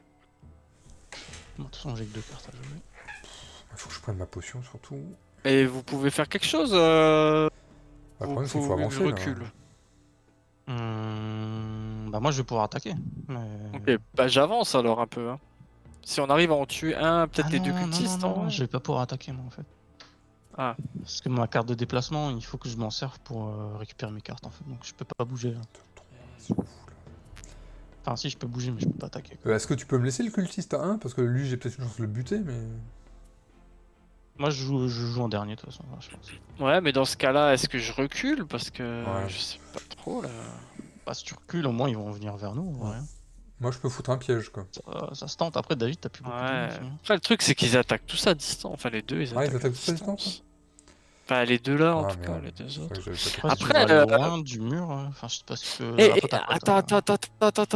Bon, de toute façon, j'ai que 2 cartes à jouer. Il faut que je prenne ma potion surtout. Et vous pouvez faire quelque chose Bah, le ou problème, c'est qu'il faut mieux que avancer je là. recule. Bah moi je vais pouvoir attaquer. Mais... Ok, bah j'avance alors un peu. Hein. Si on arrive à en tuer un, peut-être Ah les 2 non, cultistes. non, en vrai. je vais pas pouvoir attaquer moi en fait. Ah, Parce que ma carte de déplacement, il faut que je m'en serve pour récupérer mes cartes en fait. Donc je peux pas bouger là. Enfin si, je peux bouger mais je peux pas attaquer. Quoi. Est-ce que tu peux me laisser le cultiste à 1? Parce que lui, j'ai peut-être une chance de le buter, mais... Moi je joue en dernier de toute façon, je pense. ouais, mais dans ce cas-là, est-ce que je recule? Parce que Ouais. je sais pas trop là. Bah, si tu recules, au moins ils vont venir vers nous. Ouais. Ouais. Moi, je peux foutre un piège, quoi. Ça se tente. Après David, t'as plus beaucoup de Ouais. vie aussi, hein. Après, le truc, c'est qu'ils attaquent tous à distance. Enfin, les deux, ils Ah, attaquent, ils attaquent tous à distance, Enfin, les deux là, en Ah, tout cas, merde. les deux C'est vrai autres. que j'avais pas capté. Après, si tu Après, veux aller loin du mur, enfin je sais pas si tu peux... Et, Après, t'as quoi, attends,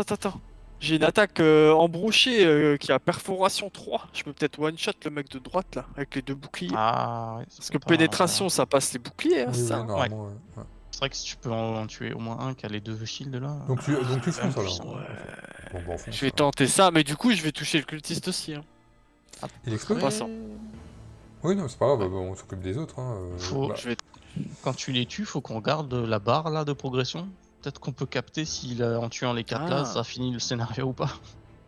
t'as- attends. J'ai une attaque embrochée qui a perforation 3. Je peux peut-être one-shot le mec de droite là, avec les 2 boucliers. Ah ouais, Parce ça que peut pas mal, pénétration, ouais. ça passe les boucliers, hein, Oui, c'est oui, ça? normalement, ouais. C'est vrai que si tu peux en tuer au moins un qui a les 2 shields là. Donc tu c'est quand même fonces, alors. puissant. Ouais. Bon, bah, on fonce, Je vais alors. tenter ça, mais du coup, je vais toucher le cultiste aussi. Hein. Il explose? Après, Passant. Oui, non, c'est pas grave, bah, on s'occupe des autres. Hein. Faut- Bah, Je vais... quand tu les tues, faut qu'on garde la barre là de progression. Peut-être qu'on peut capter si en tuant les 4 là, Ah. ça finit le scénario ou pas.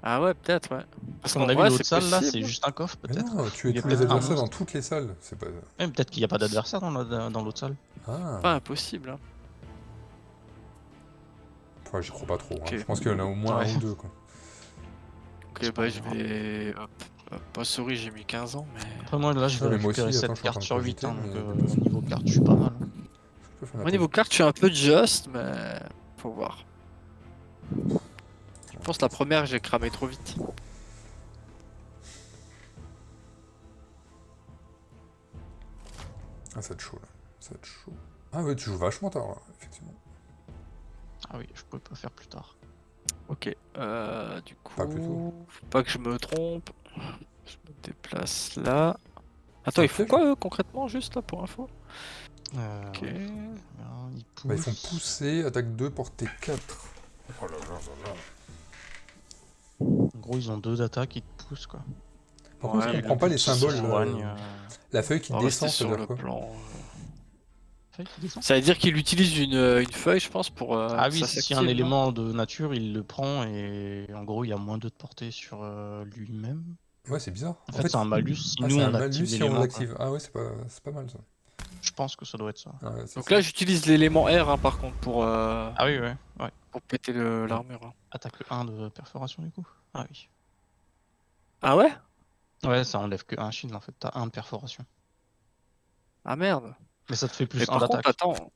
Ah ouais, peut-être, ouais. Parce qu'en qu'on a vu vrai, l'autre c'est salle là, possible. c'est juste un coffre mais peut-être. non, tuer Il y a tous les peut-être un adversaires dans monstre. toutes les salles, c'est pas... Même peut-être qu'il n'y a pas d'adversaire dans l'autre salle. Ah, Pas impossible. Hein. enfin, j'y crois pas trop. Hein. Ok. Je pense qu'il y en a au moins Ouais. un ou deux, quoi. Ok, C'est bah pas je grave. vais... Pas souris, j'ai mis 15 ans, mais... Après moi là, je vais Ouais, mais moi récupérer aussi, 7 attends, je suis en cartes train de sur 8, hein, cogiter, donc mais pas niveau carte, je suis pas mal. hein. Est-ce que je peux faire ma Moi, niveau pause? carte, je suis un peu just, mais... Faut voir. Je pense que la première, j'ai cramé trop vite. Ah, ça va être chaud, là. Ça va être chaud. Ah oui, tu joues vachement tard, là, effectivement. Ah oui, je pourrais pas faire plus tard. Ok. Du coup, Pas plutôt. faut pas que je me trompe. Je me déplace là. Attends, C'est un ils font piège quoi eux concrètement juste là pour info? Ok. Ouais, bien, il pousse. Bah, ils font pousser, attaque 2, portée 4. Oh là là là là. En gros, ils ont 2 d'attaque, ils te poussent quoi. Par contre, je Ouais, mais comprends pas les Ils symboles. s'éloignent. La feuille qui on va rester descend, ça veut sur dire le quoi? plan. Feuille qui descend. Ça veut dire qu'il utilise une feuille, je pense, pour Ah que oui, ça si un s'active. Non élément de nature, il le prend et en gros, il y a moins 2 de portée sur lui-même. Ouais, c'est bizarre. En En fait, fait, c'est un malus si ah, nous c'est un on malus active si on l'élément. Quoi. l'active. Ah ouais, c'est pas mal ça. Je pense que ça doit être ça. Ah ouais, c'est Donc ça. là, j'utilise l'élément R hein, par contre Ah oui, ouais. pour péter l'armure. Hein. Attaque 1 de perforation du coup. Ah oui. Ah ouais? Ouais, ça enlève que un shield en fait, t'as 1 de perforation. Ah merde. Mais ça te fait Mais plus 1 par contre, d'attaque. attends.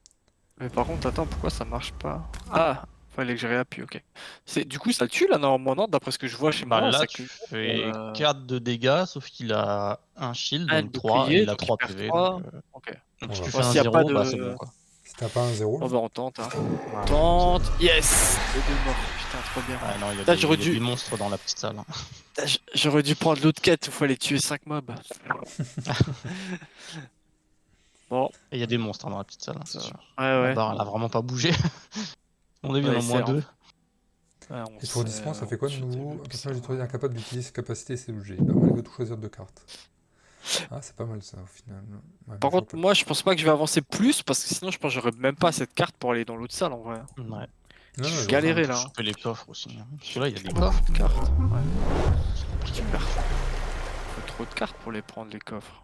Mais par contre, attends, pourquoi ça marche pas? Ah, fallait que je réappuie, ok. Du coup, ça tue là, normalement, non? D'après ce que je vois chez Bah moi, là, ça tu cumule. fais 4 de dégâts, sauf qu'il a un shield, Un donc 3, et bouclier, il a donc il 3 perd PV. 3. Ok. Donc si Voilà. tu Bon, fais un s'il n'y a pas 0, bah c'est de. bon quoi. Si t'as pas un 0, Oh bah on tente, hein. Voilà. Tente. Yes! Les deux morts, putain, trop bien. Ouais, non, il y a Putain, des, il y a des monstres dans la petite salle. Hein. Putain, j'aurais dû prendre l'autre quête où il fallait tuer 5 mobs. Bon, Et il y a des monstres hein, dans la petite salle, hein, c'est ça. sûr. Ouais, La ouais. barre, elle a vraiment pas bougé. On est bien Ouais, en moins 2. Ouais, on étourdissement, sait, ça fait quoi de on nouveau? sait Un que personnage c'est- étourdi incapable d'utiliser ses capacités et ses objets. Il doit malgré tout choisir 2 cartes. Ah, c'est pas mal ça au final. Ouais, Par je vois contre, pas. moi, je pense pas que je vais avancer plus parce que sinon, je pense que j'aurais même pas cette carte pour aller dans l'autre salle en vrai. Ouais. Non, Je non, vais je vois galérer ça. là. Choper les coffres aussi. Hein. Parce que là, il y a des Beaucoup coffres. de cartes. Ouais. Super. Faut trop de cartes pour les prendre, les coffres.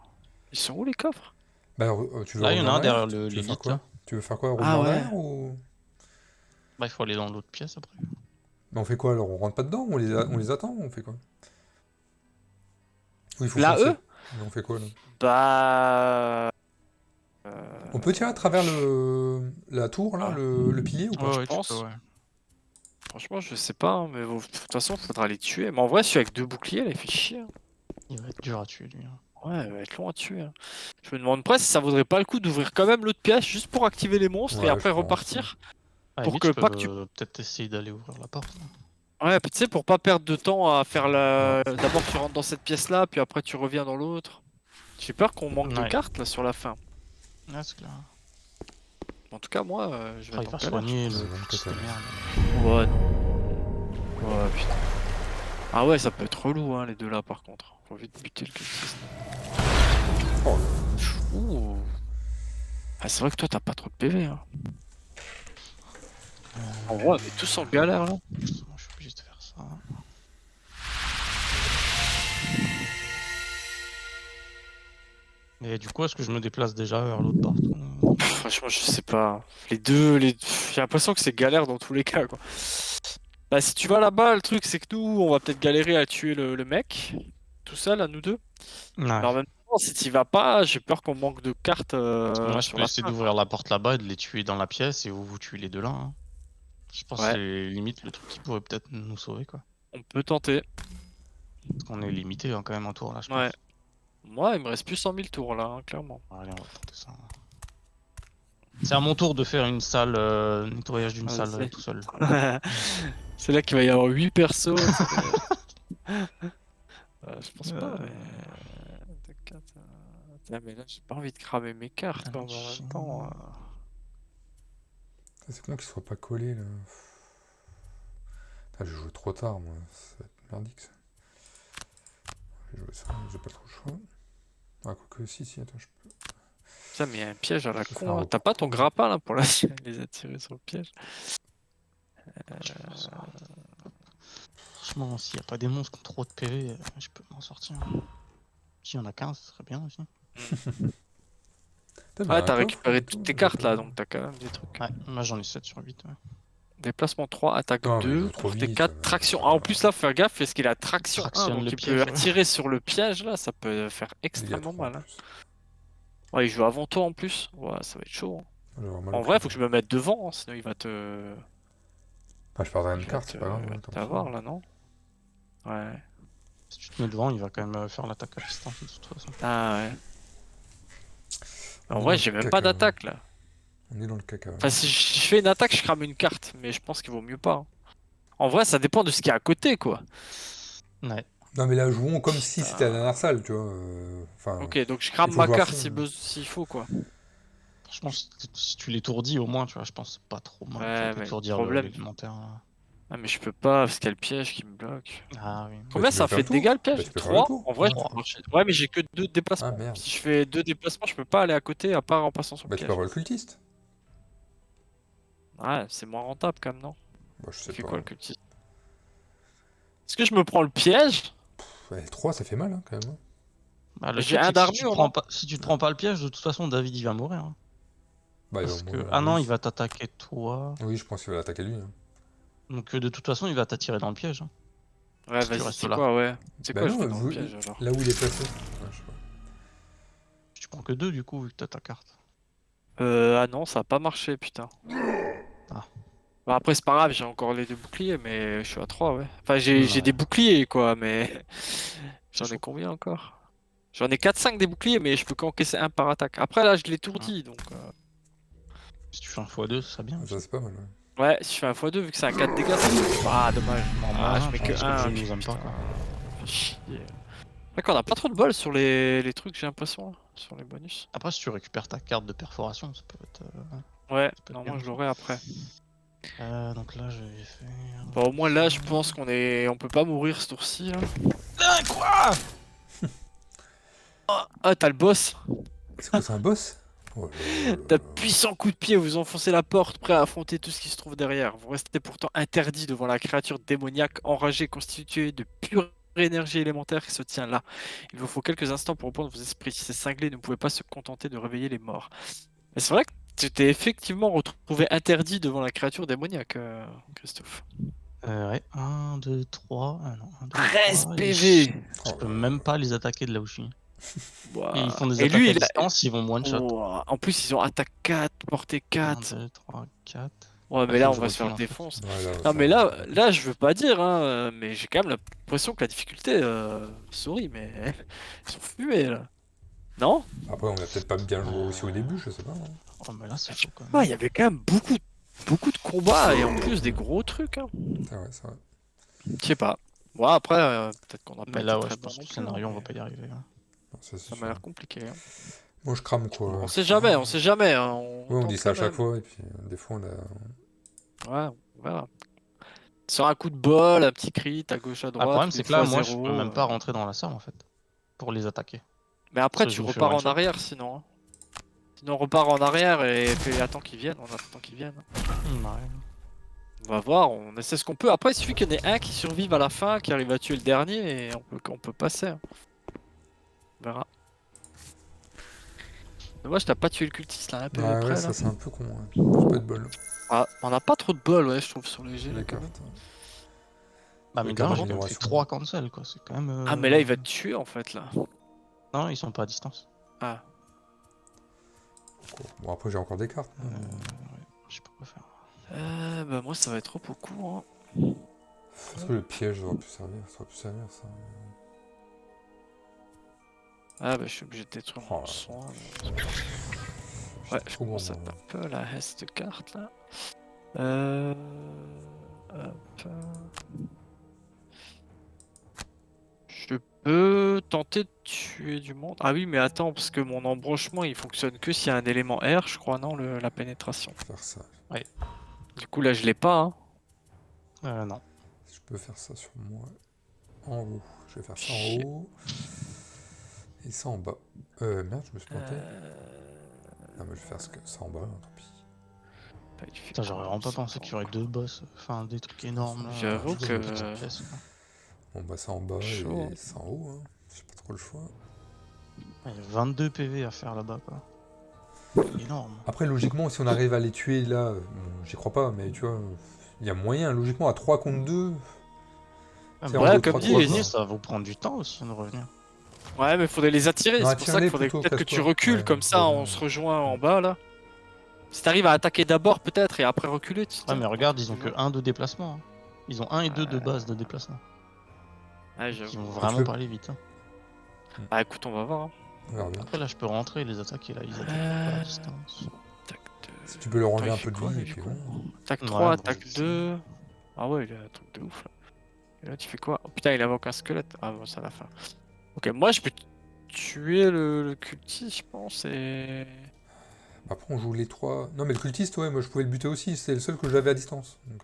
Ils sont où les coffres? Bah, tu veux Là, il y en revenir a en un arrière? derrière Tu veux faire l'élite. quoi? Là. Tu veux faire quoi? Ah Revenir en ouais. arrière ou... Bah, il faut aller dans l'autre pièce après. Mais on fait quoi alors? On rentre pas dedans? On les attend? On fait quoi? Ou il faut Là, foncer? eux? Mais on fait quoi là? Bah. On peut tirer à travers la tour là, Ah. le pilier ou pas? Ouais, tu pense. peux, ouais. Franchement, je sais pas, hein, mais de toute façon, faudra les tuer. Mais en vrai, celui avec 2 boucliers, là, il fait chier. Hein. Il va être dur à tuer, lui. Hein. Ouais, il va être long à tuer. Hein. Je me demande presque si ça vaudrait pas le coup d'ouvrir quand même l'autre pièce juste pour activer les monstres et Ouais, après je pense, repartir. À la Pour limite, que je pas peux que tu. peut-être essayer d'aller ouvrir la porte. Ouais, tu sais, pour pas perdre de temps à faire la. Ouais. D'abord, tu rentres dans cette pièce-là, puis après, tu reviens dans l'autre. J'ai peur qu'on manque de Ouais. cartes là sur la fin. Ouais, c'est clair. En tout cas, moi, je vais Il être en va galère. soigner je le pense. fils de Ouais, merde. Ouais, non. Ouais, putain. Ah ouais, ça peut être relou, hein, les deux là, par contre. Faut vite buter le cultiste. Oh. Ouh. Ah, c'est vrai que toi, t'as pas trop de PV. Hein. En vrai, on est tous en galère là. Je suis obligé de faire ça. Et du coup, est-ce que je me déplace déjà vers l'autre porte Franchement, je sais pas. Les deux, j'ai l'impression que c'est galère dans tous les cas, quoi. Bah, si tu vas là-bas, le truc, c'est que nous, on va peut-être galérer à tuer le mec. Tout seul, à nous deux. Mais en même temps, si t'y vas pas, j'ai peur qu'on manque de cartes Moi, je sur peux la essayer fin. d'ouvrir la porte là-bas et de les tuer dans la pièce et vous tuez les deux là. Hein. Je pense Ouais. que c'est limite le truc qui pourrait peut-être nous sauver quoi. On peut tenter. Parce qu'on est limité hein, quand même en tour là, je pense. Ouais. Moi, il me reste plus 100 000 tours là, hein, clairement. Allez, on va tenter ça. C'est à mon tour de faire une salle, nettoyage d'une Ah, salle tout seul. C'est là qu'il va y avoir 8 persos. Je pense pas, mais. Putain, mais là, j'ai pas envie de cramer mes cartes Ah, quand même, en même temps. C'est con qu'il soit pas collé là. Putain, j'ai joué trop tard moi, ça va être merdique ça. J'ai joué ça, j'ai pas trop le choix. Ah, quoique, si, attends, je peux. Putain, mais il y a un piège à la Je vais con. faire un Là. T'as pas ton repos. grappin là pour les attirer sur le piège? Je vais faire ça. Franchement, s'il n'y a pas des monstres qui ont trop de PV, je peux m'en sortir. Si y en a 15, ce serait bien aussi. Putain, mais Ouais, un t'as coffre, récupéré et tout, toutes tes j'ai cartes pas- là, donc t'as quand même des trucs. Ouais, moi j'en ai 7 sur 8. Ouais. Déplacement 3, attaque Non, mais il 2, va trop portée vite, 4, traction. Ah, en plus là, faut faire gaffe, parce qu'il a traction 1, Tractionne donc le il piège, peut ouais. attirer sur le piège là, ça peut faire Il y a extrêmement trois en mal. Hein. plus. Ouais, il joue avant toi en plus. Ouais, ça va être chaud. Hein. J'ai avoir mal En au vrai, cul. faut que je me mette devant, hein, sinon il va te. Ah, je perdrai Il une va carte, c'est pas grave. te- hein, tant pis. t'avoir là, non? Ouais. Si tu te mets devant, il va quand même faire l'attaque à distance de toute façon. Ah ouais. On En est vrai, dans j'ai le même caca, pas d'attaque là. On est dans le caca. Enfin, si je fais une attaque, je crame une carte, mais je pense qu'il vaut mieux pas. Hein. En vrai, ça dépend de ce qu'il y a à côté, quoi. Ouais. Non, mais là, jouons comme si c'était la dernière salle, tu vois. Enfin, Ok, donc je crame il faut ma jouer à carte fond, s'il faut, quoi. Franchement, si tu l'étourdis au moins, tu vois, je pense que c'est pas trop mal, tu vois, Ouais, mais le d'étourdir problème... l'élémentaire. Ah, mais je peux pas, parce qu'il y a le piège qui me bloque. Ah oui. Bah, Combien tu peux ça faire fait le de tour. dégâts, le Bah, piège? tu peux faire le 3? tour. En vrai, ça Trois. peut marcher. Ouais, mais j'ai que 2 Ah, déplacements. merde. Si je fais 2 déplacements, je peux pas aller à côté, à part en passant sur le Bah, tu peux piège. avoir le cultiste. Ouais, c'est moins rentable, quand même, non? Bah, je Ça sais fait pas. quoi, le cultiste? Est-ce que je me prends le piège? Ouais, 3, ça fait mal, hein, quand même. Bah, le J'ai truc, un c'est que d'armure, non? si tu te prends pas le piège, de toute façon, David, il va mourir, hein. Bah, Parce au que... moins, Ah non, oui. il va t'attaquer toi. Oui, je pense qu'il va l'attaquer lui, hein. Donc de toute façon, il va t'attirer dans le piège, hein, Ouais, si tu vas-y, restes c'est là. quoi, ouais. C'est Bah quoi, je non, vais dans le piège, alors? là où il est placé. Ouais, je sais pas. Tu prends que 2 du coup, vu que t'as ta carte. Ah non, ça a pas marché, putain. Ah. Bah après, c'est pas grave, j'ai encore les 2 boucliers, mais je suis à 3, ouais. Enfin, j'ai Ouais. des boucliers, quoi, mais... C'est J'en ai chaud. combien encore? J'en ai 4-5 des boucliers, mais je peux qu'encaisser un par attaque. Après, là, je Ouais. l'étourdis, donc... Si tu fais un x2, ce serait bien Ça, aussi. c'est pas mal, ouais. Ouais, si je fais un x2, vu que c'est un 4 dégâts, ça fait... Ah, dommage. En Ah, moins je un, mets je que pense que le jeu 1. nous aime pas, quoi. Fait chier. D'accord, on a pas trop de bol sur les trucs, j'ai l'impression, là, sur les bonus. Après, si tu récupères ta carte de perforation, ça peut être... Ouais, peut être non, bien moi je aussi. l'aurai après. Donc là, je vais faire... Bah, au moins là, je pense on peut pas mourir ce tour-ci, là. Ah, quoi? Ah, t'as le boss. C'est quoi, c'est un boss? Oh là là là D'un là. puissant coup de pied, vous enfoncez la porte, prêt à affronter tout ce qui se trouve derrière. Vous restez pourtant interdit devant la créature démoniaque enragée constituée de pure énergie élémentaire qui se tient là. Il vous faut quelques instants pour reprendre vos esprits. Ces cinglés ne pouvaient pas se contenter de réveiller les morts. Mais c'est vrai que tu t'es effectivement retrouvé interdit devant la créature démoniaque, Christophe. Ouais, 1, 2, 3... Ah non, 1, 2, 13 3... PV! Je Oh peux là même là. pas les attaquer de là où je suis. Et ils Ouah. font des Et attaques lui, à il a... distance, ils vont me one-shot. Ouah. En plus, ils ont attaque 4, portée 1, 4. 2, 3, 4... Ouais, Ah, mais faut là, que on je va se faire recule, en fait. défonce. Ouais, là, Non, ça- mais là, je veux pas dire, hein, mais j'ai quand même l'impression que la difficulté, sorry, mais ils sont fumés là. Non? Après, on a peut-être pas bien joué aussi au début, je sais pas, hein. Oh, mais là, c'est chaud, quand Ah, même. il y avait quand même beaucoup de combats et en plus des gros trucs, hein. C'est vrai, c'est vrai. Je sais pas. Bon, après, peut-être qu'on n'a pas Mais été là, ouais, très je bon pense que non le plus, hein, scénario, on va mais pas y arriver, hein. Non, ça, c'est ça m'a sûr. l'air compliqué, hein. Moi, je crame, Bon, quoi. on sait jamais, on sait jamais, hein, Ouais, on tente dit ça à quand chaque même. fois, et puis des fois, on a... Ouais, on verra. Sur un coup de bol, un petit crit à gauche, à Ah, le droite, problème, ou c'est des que là, fois moi, je peux 0. même pas rentrer dans la salle, en fait, pour les attaquer. Mais Parce après, que tu je me fais repars en one-shot. arrière sinon, hein. Sinon, on repart en arrière et puis attends qu'ils viennent, on attend qu'ils viennent. Ouais. On va voir, on essaie ce qu'on peut. Après, il suffit qu'il y en ait un qui survive à la fin, qui arrive à tuer le dernier et on peut passer, hein. On verra. Dommage, t'as pas tué le cultiste là, un PV Ouais, près ça, là. c'est un peu con, hein. J'ai pas de bol. Ah, on a pas trop de bol, ouais, je trouve, sur les G là Les quand même. cartes. Bah, Les mine de cartes rien, j'ai quand même fait d'amélioration. 3 cancels, quoi. C'est quand même. Ah, mais là, il va te tuer en fait là. Non, ils sont pas à distance. Ah, Bon, après, j'ai encore des cartes. Ouais, je sais pas quoi faire. bah moi, ça va être trop beaucoup, hein. Est-ce que le piège aurait pu servir? Ça aurait pu servir, ça. Ah, bah je suis obligé de détruire mon Oh là là. soin. J'ai Ouais, je trop commence à gourmand, être un peu la heste carte là. Hop. Je peux tenter de tuer du monde. Ah oui, mais attends, parce que mon embranchement il fonctionne que s'il y a un élément R, je crois, non, la pénétration. faire ça. Du coup, là, je l'ai pas, hein. Non. Je peux faire ça sur moi. En haut. Je vais faire ça en Shit. haut. Et ça en bas. Merde, je me suis planté. Non, mais je vais faire ça en bas, hein, tant pis. Bah, il fait Putain, j'aurais vraiment pas pensé qu'il y aurait 2 boss, enfin des trucs énormes là. J'avoue dans que- une petite pièce, quoi. Bon, bah, ça en bas Chaud. et ça en haut, hein. J'ai pas trop le choix. Il y a 22 PV à faire là-bas, quoi. C'est énorme. Après, logiquement, si on arrive à les tuer là, bon, j'y crois pas, mais tu vois, il y a moyen, logiquement, à 3 contre 2. Ah, C'est mais en Ouais, deux, comme trois, dit, trois, revenir, quoi. ça va vous prendre du temps aussi de revenir. Ouais, mais faudrait les attirer. Non, C'est pour ça qu'il attire-les faudrait plutôt, peut-être que tu casse-toi. recules, Ouais, comme ça, reviens. on se rejoint en bas là. Si t'arrives à attaquer d'abord, peut-être, et après reculer, tu Ouais, mais regarde, ils ont tu que vois. 1 de déplacement, hein. Ils ont 1 et 2 de base de déplacement. Ouais, Ils j'avoue. vont tu vraiment veux- pas aller vite, hein. Bah écoute, on va voir, hein. On verra bien. Après, là, je peux rentrer et les attaquer, là, ils attaquent pas à distance. Tac 2. Si tu peux leur enlever Attends, un il peu fait de quoi, vie, lui, et du puis coup voilà. Tac Ouais, 3, bon, tac je vais 2. Ah ouais, il a un truc de ouf là. Et là, tu fais quoi? Oh putain, il invoque un squelette. Ah bon, c'est à la fin. Ok, moi je peux tuer le cultiste, je pense, et. Après, on joue les 3. Non, mais le cultiste, ouais, moi je pouvais le buter aussi, c'est le seul que j'avais à distance. Donc,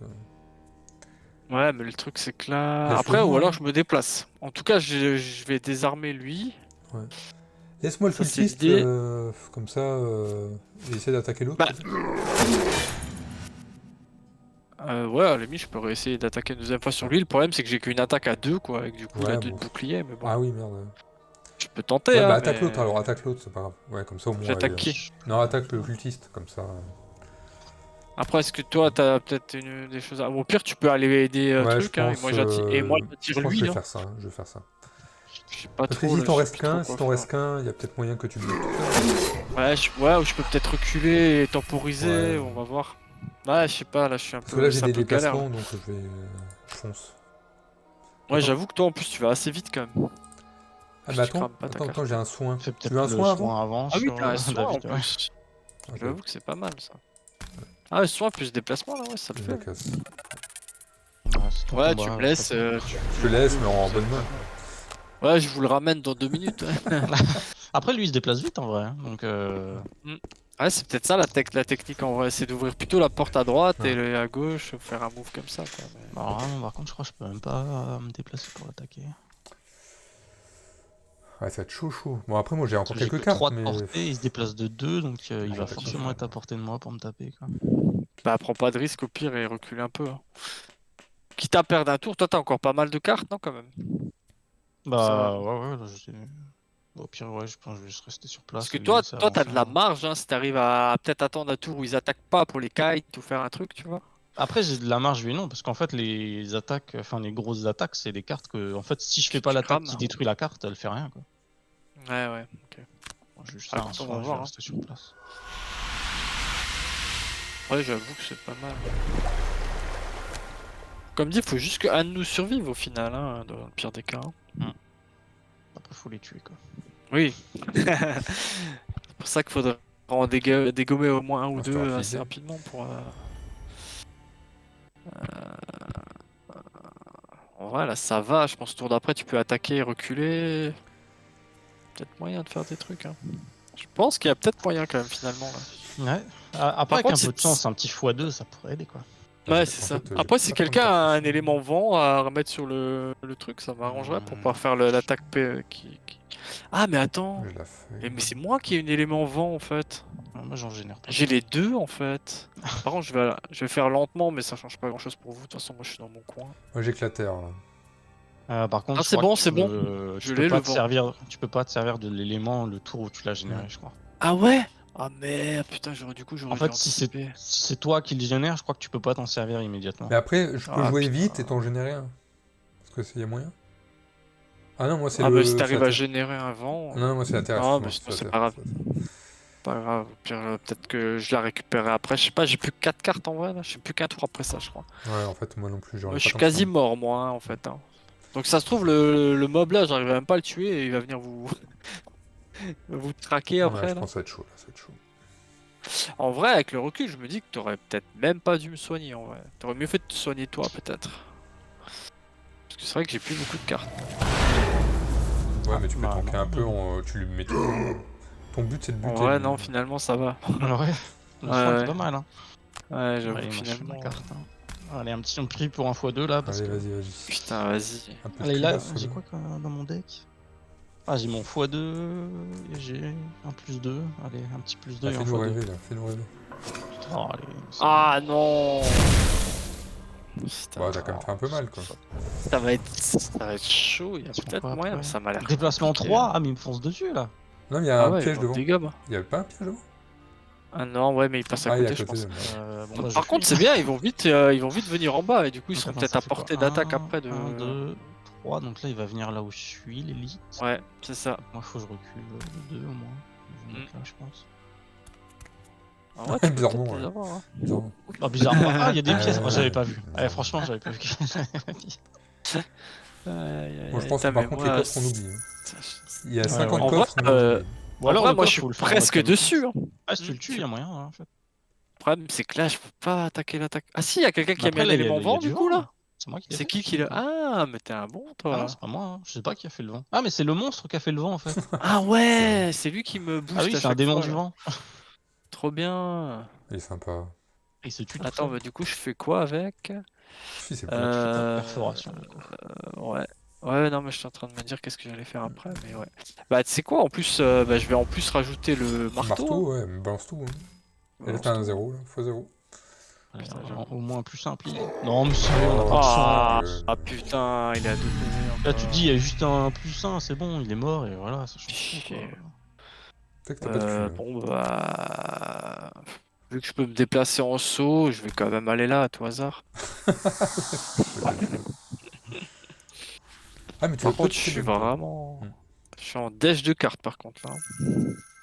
Ouais, mais le truc c'est que là. laisse-le Après, ou moi, alors hein. je me déplace. En tout cas, je vais désarmer lui. Ouais. Laisse-moi le Ça, c'est cultiste, l'idée. comme ça, et essaie d'attaquer l'autre. Bah, peut-être. ouais, à la limite, je peux réessayer d'attaquer une deuxième fois sur lui. Le problème, c'est que j'ai qu'une attaque à 2, quoi. Et que du coup, il a Ouais, 2 de bon. bouclier, mais bon. Ah oui, merde. Je peux tenter, Ouais, bah hein, attaque l'autre mais. alors, attaque l'autre, c'est pas grave. Ouais, comme ça au moins. J'attaque qui? Non, attaque le cultiste, comme ça. Après, est-ce que toi, t'as peut-être des choses à. Au pire, tu peux aller aider Ouais, je truc, hein, pense. et moi, Je j'attire pense que je lui, vais hein. faire ça. Hein, je vais faire ça. Je sais pas Parce que trop, si là, t'en je sais restes plus trop qu'un, quoi si t'en faire. restes qu'un, il y a peut-être moyen que tu le butes. Ouais, ou je peux peut-être reculer et temporiser, Ouais. on va voir. Ouais, je sais pas, là, je suis un Parce que peu. là, j'ai C'est un des peu galère, là. déplacements, donc je vais. Je fonce. Ouais, Attends. j'avoue que toi, en plus, tu vas assez vite quand même. Ah, Si mais tu crames pas ta attends, carte. j'ai un soin. Fais Tu veux peut-être un le soin avant? soin avant Ah oui, sur t'as un soin en David, ouais. plus. Ok. J'avoue que c'est pas mal ça. Ah, le soin plus déplacement là, ouais, ça le Je la fait. casse. Ouais, c'est ton Ouais, combat, tu me de laisses. toute façon. Je le laisse, mais en bonne main. Ouais, je vous le ramène dans 2 minutes. Ouais, Après, lui, il se déplace vite en vrai, hein, donc ouais, c'est peut-être ça la technique en vrai, c'est d'ouvrir plutôt la porte à droite Ouais. et à gauche, faire un move comme ça. Quoi, mais- alors là, non, par contre, je crois que je peux même pas me déplacer pour l'attaquer. Ouais, ça va être chaud, chaud. Bon, après, moi, j'ai Parce encore que j'ai quelques que cartes, 3 de mais. portée, il se déplace de 2, donc il Ouais, va t'as forcément compris. être à portée de moi pour me taper, quoi. Bah, prends pas de risque au pire et recule un peu. Hein. Quitte à perdre un tour, toi t'as encore pas mal de cartes, non, quand même. Ça va. Bah ouais, là, au pire, ouais, je pense que je vais juste rester sur Parce place que et les laisser toi, t'as avancer, de la hein. marge, hein, si t'arrives à peut-être attendre un tour où ils attaquent pas pour les kites ou faire un truc, tu vois. Après, j'ai de la marge, oui et non, parce qu'en fait, les attaques, enfin les grosses attaques, c'est des cartes que, en fait, si je fais pas Tu l'attaque crames. qui détruit la carte, elle fait rien, quoi. Ouais, ok. Moi, je vais juste Ah, faire un écoute, on va soin, je vais voir. Hein. rester sur place. Ouais, j'avoue que c'est pas mal. Comme dit, faut juste qu'un de nous survive au final, hein, dans le pire des cas. Hein. Après, faut les tuer, quoi. Oui. C'est pour ça qu'il faudrait en dégommer au moins un ou Ah, c'était deux rapide. assez rapidement pour. En vrai, là, ça va. Je pense que tour d'après, tu peux attaquer et reculer. Peut-être moyen de faire des trucs. Hein. Je pense qu'il y a peut-être moyen quand même finalement. Là. Ouais. Après, Par avec un contre, peu de chance, un petit x2, ça pourrait aider, quoi. Ouais, En c'est ça. fait, j'ai Après, si pas trop de quelqu'un cartes a un ici. élément vent à remettre sur le truc, ça m'arrangerait pour pouvoir faire l'attaque qui. Ah, mais attends. Je la fais. Mais c'est moi qui ai un élément vent en fait. Moi, j'en génère pas. J'ai les deux en fait. Par contre, je vais faire lentement, mais ça change pas grand chose pour vous. De toute façon, moi je suis dans mon coin. Moi, j'éclater, là. Par contre, Ah, je c'est crois bon, que c'est bon. tu Je peux l'ai, pas le te vent. servir, tu peux pas te servir de l'élément le tour où tu l'as généré, Ouais. je crois. Ah ouais? Ah merde, putain, j'aurais En dû fait, si anticiper. c'est toi qui le génère, je crois que tu peux pas t'en servir immédiatement. Mais après, je peux Ah, jouer putain. vite et t'en générer un. Parce que y a moyen. Ah non, moi, c'est Ah bah si c'est t'arrives la à terre. générer un vent. Non, non, moi, c'est la terre. Non, mais excuse-moi, sinon c'est la pas terre, grave. c'est la terre. Pas grave. Au pire, peut-être que je la récupérerai après. Je sais pas, j'ai plus que 4 cartes en vrai là. J'ai plus qu'un tour après ça, je crois. Ouais, en fait, moi non plus, j'aurais Moi, pas je suis tant quasi que ça. mort, moi, hein, en fait. Hein. Donc ça se trouve, le mob là, j'arriverai même pas à le tuer et il va venir vous, vous traquer Ouais, après je là. pense que ça va être chaud, là, ça va être chaud. En vrai, avec le recul, je me dis que t'aurais peut-être même pas dû me soigner en vrai. T'aurais mieux fait de te soigner toi, peut-être. Parce que c'est vrai que j'ai plus beaucoup de cartes. Ouais, mais tu peux bah, tanker non. un peu, tu lui mets tout. Ton but, c'est de buter. En vrai, lui. non, finalement, ça va. Ouais, le Ouais, soin ouais. c'est pas mal, hein. Ouais, j'avoue Allez, que moi, je fais ma finalement. carte, hein. Allez, un petit prix pour un x2 là, parce Allez, que... vas-y, vas-y. Putain, vas-y. Un peu de Allez, là, cuirasse, j'ai là. quoi dans mon deck? Ah, j'ai mon x2, et j'ai un +2. Allez, un petit +2 Ah, et un fais-nous x2. rêver, là, fais-nous rêver. Oh, allez, c'est Ah non! Putain, Bah, t'as quand même fait un peu mal, quoi. ça va être chaud, il y a Ils font peut-être quoi moyen, après mais ça m'a l'air. Déplacement compliqué, 3? hein. Ah, mais il me fonce dessus là. Non, mais il y a Ah un ouais, piège ils devant. dégomment. Il y avait pas un piège devant? Ah non, ouais, mais il passe à Ah, il est côté, à je côté. pense. Ouais. Bon, bah, je Par contre, fuis. c'est bien, ils vont vite venir en bas et du coup, ils Donc, seront attends, peut-être ça à fait quoi? portée d'attaque après de. 1, 2, 3. Donc là, il va venir là où je suis, l'élite. Ouais, c'est ça. Moi, faut que je recule de 2 au moins. Je vais me mettre là, je pense. En vrai, tu peux Bizarrement, peut-être les ouais. avoir, hein. Bizarrement. Oh, bizarrement. Ah, il y a des pièces. Oh, j'avais pas vu. bizarrement. Allez, franchement, j'avais pas vu. Moi, je pense que par contre, les coffres, on oublie. Hein. Il y a Ouais, 50 ouais. coffres, mais on oublie. Ou alors, en vrai, le moi, coffre, je suis faut le faire en presque mode dessus. Hein. Ah, si tu le tues, il y a moyen, hein, en fait. Le problème, c'est que là, je peux pas attaquer l'attaque. Ah si, il y a quelqu'un qui Mais a mis après, un là, il y a élément il y a vent du du coup vent, là. C'est moi qui l'ai C'est fait. qui l'a... Ah, mais t'es un bon, Ah toi. non, c'est pas moi. Hein. Je sais pas qui a fait le vent. Ah, mais c'est le monstre qui a fait le vent en fait. Ah ouais, c'est lui qui me booste Ah oui, à c'est un chaque démon fois, du là. vent. Trop bien. Il est sympa. Et il se tue tout Attends, seul. bah, du coup, je fais quoi avec? Si, c'est Là, tu fais ta Euh, perforation. Du coup. Ouais. Ouais, non, mais je suis en train de me dire qu'est-ce que j'allais faire après, mais ouais. Bah, tu sais quoi, en plus, bah, je vais en plus rajouter le marteau. Marteau, ouais, mais balance tout. Hein. Et là, Balance t'as un tout. 0, là, x0. Ouais, Putain, j'avoue. au moins plus simple. Non, mais sérieux, on a Oh, pas de sang. Ah, euh, ah, putain, il est à 2 PV Là, encore. tu te dis, il y a juste un plus 1, c'est bon, il est mort et voilà, ça change tout quoi. Chier. Peut-être que t'as pas de cul. Hein. Bon, bah. Vu que je peux me déplacer en saut, je vais quand même aller là à tout hasard. Ah, mais tu Par veux contre, peut-être je suis Kevin, toi. vraiment. Hmm. Je suis en dèche de cartes par contre là.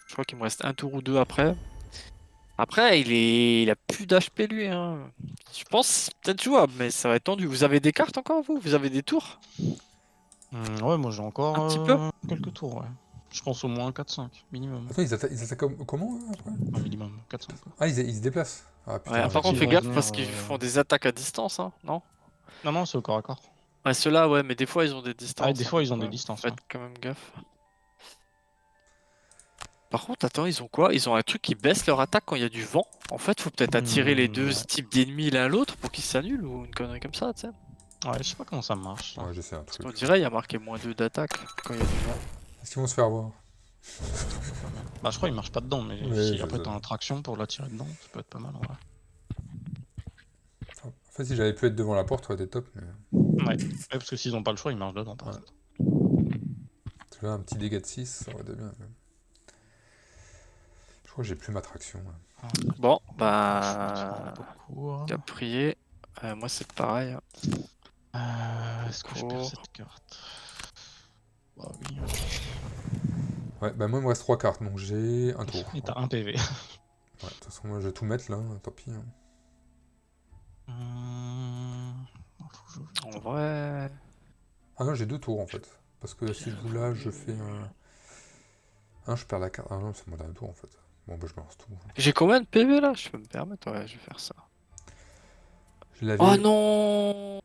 Je crois qu'il me reste un tour ou deux après. Après, il a plus d'HP lui. Hein. Je pense que c'est peut-être jouable, mais ça va être tendu. Vous avez des cartes encore vous? Vous avez des tours? Ouais, moi j'ai encore Un petit peu? quelques tours, ouais. Je pense au moins 4-5, minimum. Attends, ils attaquent comment, eux, après? Un minimum, 4-5 quoi. Ah, ils se déplacent. Ah, putain. Ouais, en par fait, contre, ils fais vont gaffe venir, parce qu'ils font des attaques à distance, hein, non? Non, non, c'est au corps à corps. Ouais, ceux-là, ouais, mais des fois ils ont des distances. Ah, des fois hein, ils ont donc, des distances. faites Ouais. quand même gaffe. Par contre, attends, ils ont quoi? Ils ont un truc qui baisse leur attaque quand il y a du vent. En fait, faut peut-être attirer les deux Ouais. types d'ennemis l'un l'autre pour qu'ils s'annulent ou une connerie comme ça, tu sais. Ouais, je sais pas comment ça marche. Ça. Ouais, j'essaie un Parce truc. qu'on dirait il y a marqué -2 d'attaque quand il y a du vent. Est-ce qu'ils vont se faire avoir? Bah, je crois qu'il marche pas dedans, mais Ouais, si je après sais. t'as un traction pour l'attirer dedans, ça peut être pas mal en vrai. En fait, si j'avais pu être devant la porte, ça aurait été top. Mais Ouais, parce que s'ils ont pas le choix, ils marchent dedans par Ouais. contre. tu vois, un petit dégât de 6, ça aurait été bien. Mais... Je crois que j'ai plus ma traction. Là. Bon, Je bah. pense beaucoup. Qu'à prier. Moi, c'est pareil. Est-ce que je perds cette carte? Bah oui. Ouais, bah moi, il me reste 3 cartes, donc j'ai un tour. Et t'as un PV. Ouais, de toute façon, moi, je vais tout mettre là, tant pis. Hein. Faut que je- En vrai. Ah non, j'ai 2 tours en fait. Parce que si je joue là, je fais un. Ah, je perds la carte. Ah non, c'est mon dernier tour en fait. Bon, bah, je balance tout. J'ai combien de PV là? Je peux me permettre? Ouais, je vais faire ça. Je l'avais. Oh non!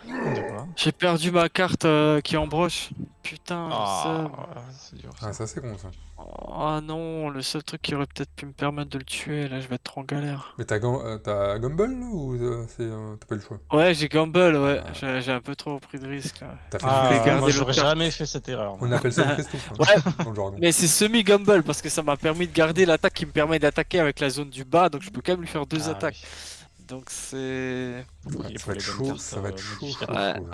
De quoi? J'ai perdu ma carte qui est en broche. Putain, le seum. ouais, c'est dur Ah, ça. ça, c'est con ça. Oh non, le seul truc qui aurait peut-être pu me permettre de le tuer, là je vais être trop en galère. Mais t'as Gumball là, ou t'as pas eu le choix? Ouais, j'ai gamble, ouais. Ah. J'ai un peu trop pris de risques là. T'as fait voulais le garder Christophe. Moi le j'aurais carte. jamais fait cette erreur. On appelle ça le Christophe. Hein, Ouais, dans le jargon. mais c'est semi-gamble parce que ça m'a permis de garder l'attaque qui me permet d'attaquer avec la zone du bas, donc je peux quand même lui faire deux Ah, attaques. Donc c'est. Il Ça faut va les être bonnes chaud, cartes, ça va être chaud, modificatrices. chaud, Ouais, chaud,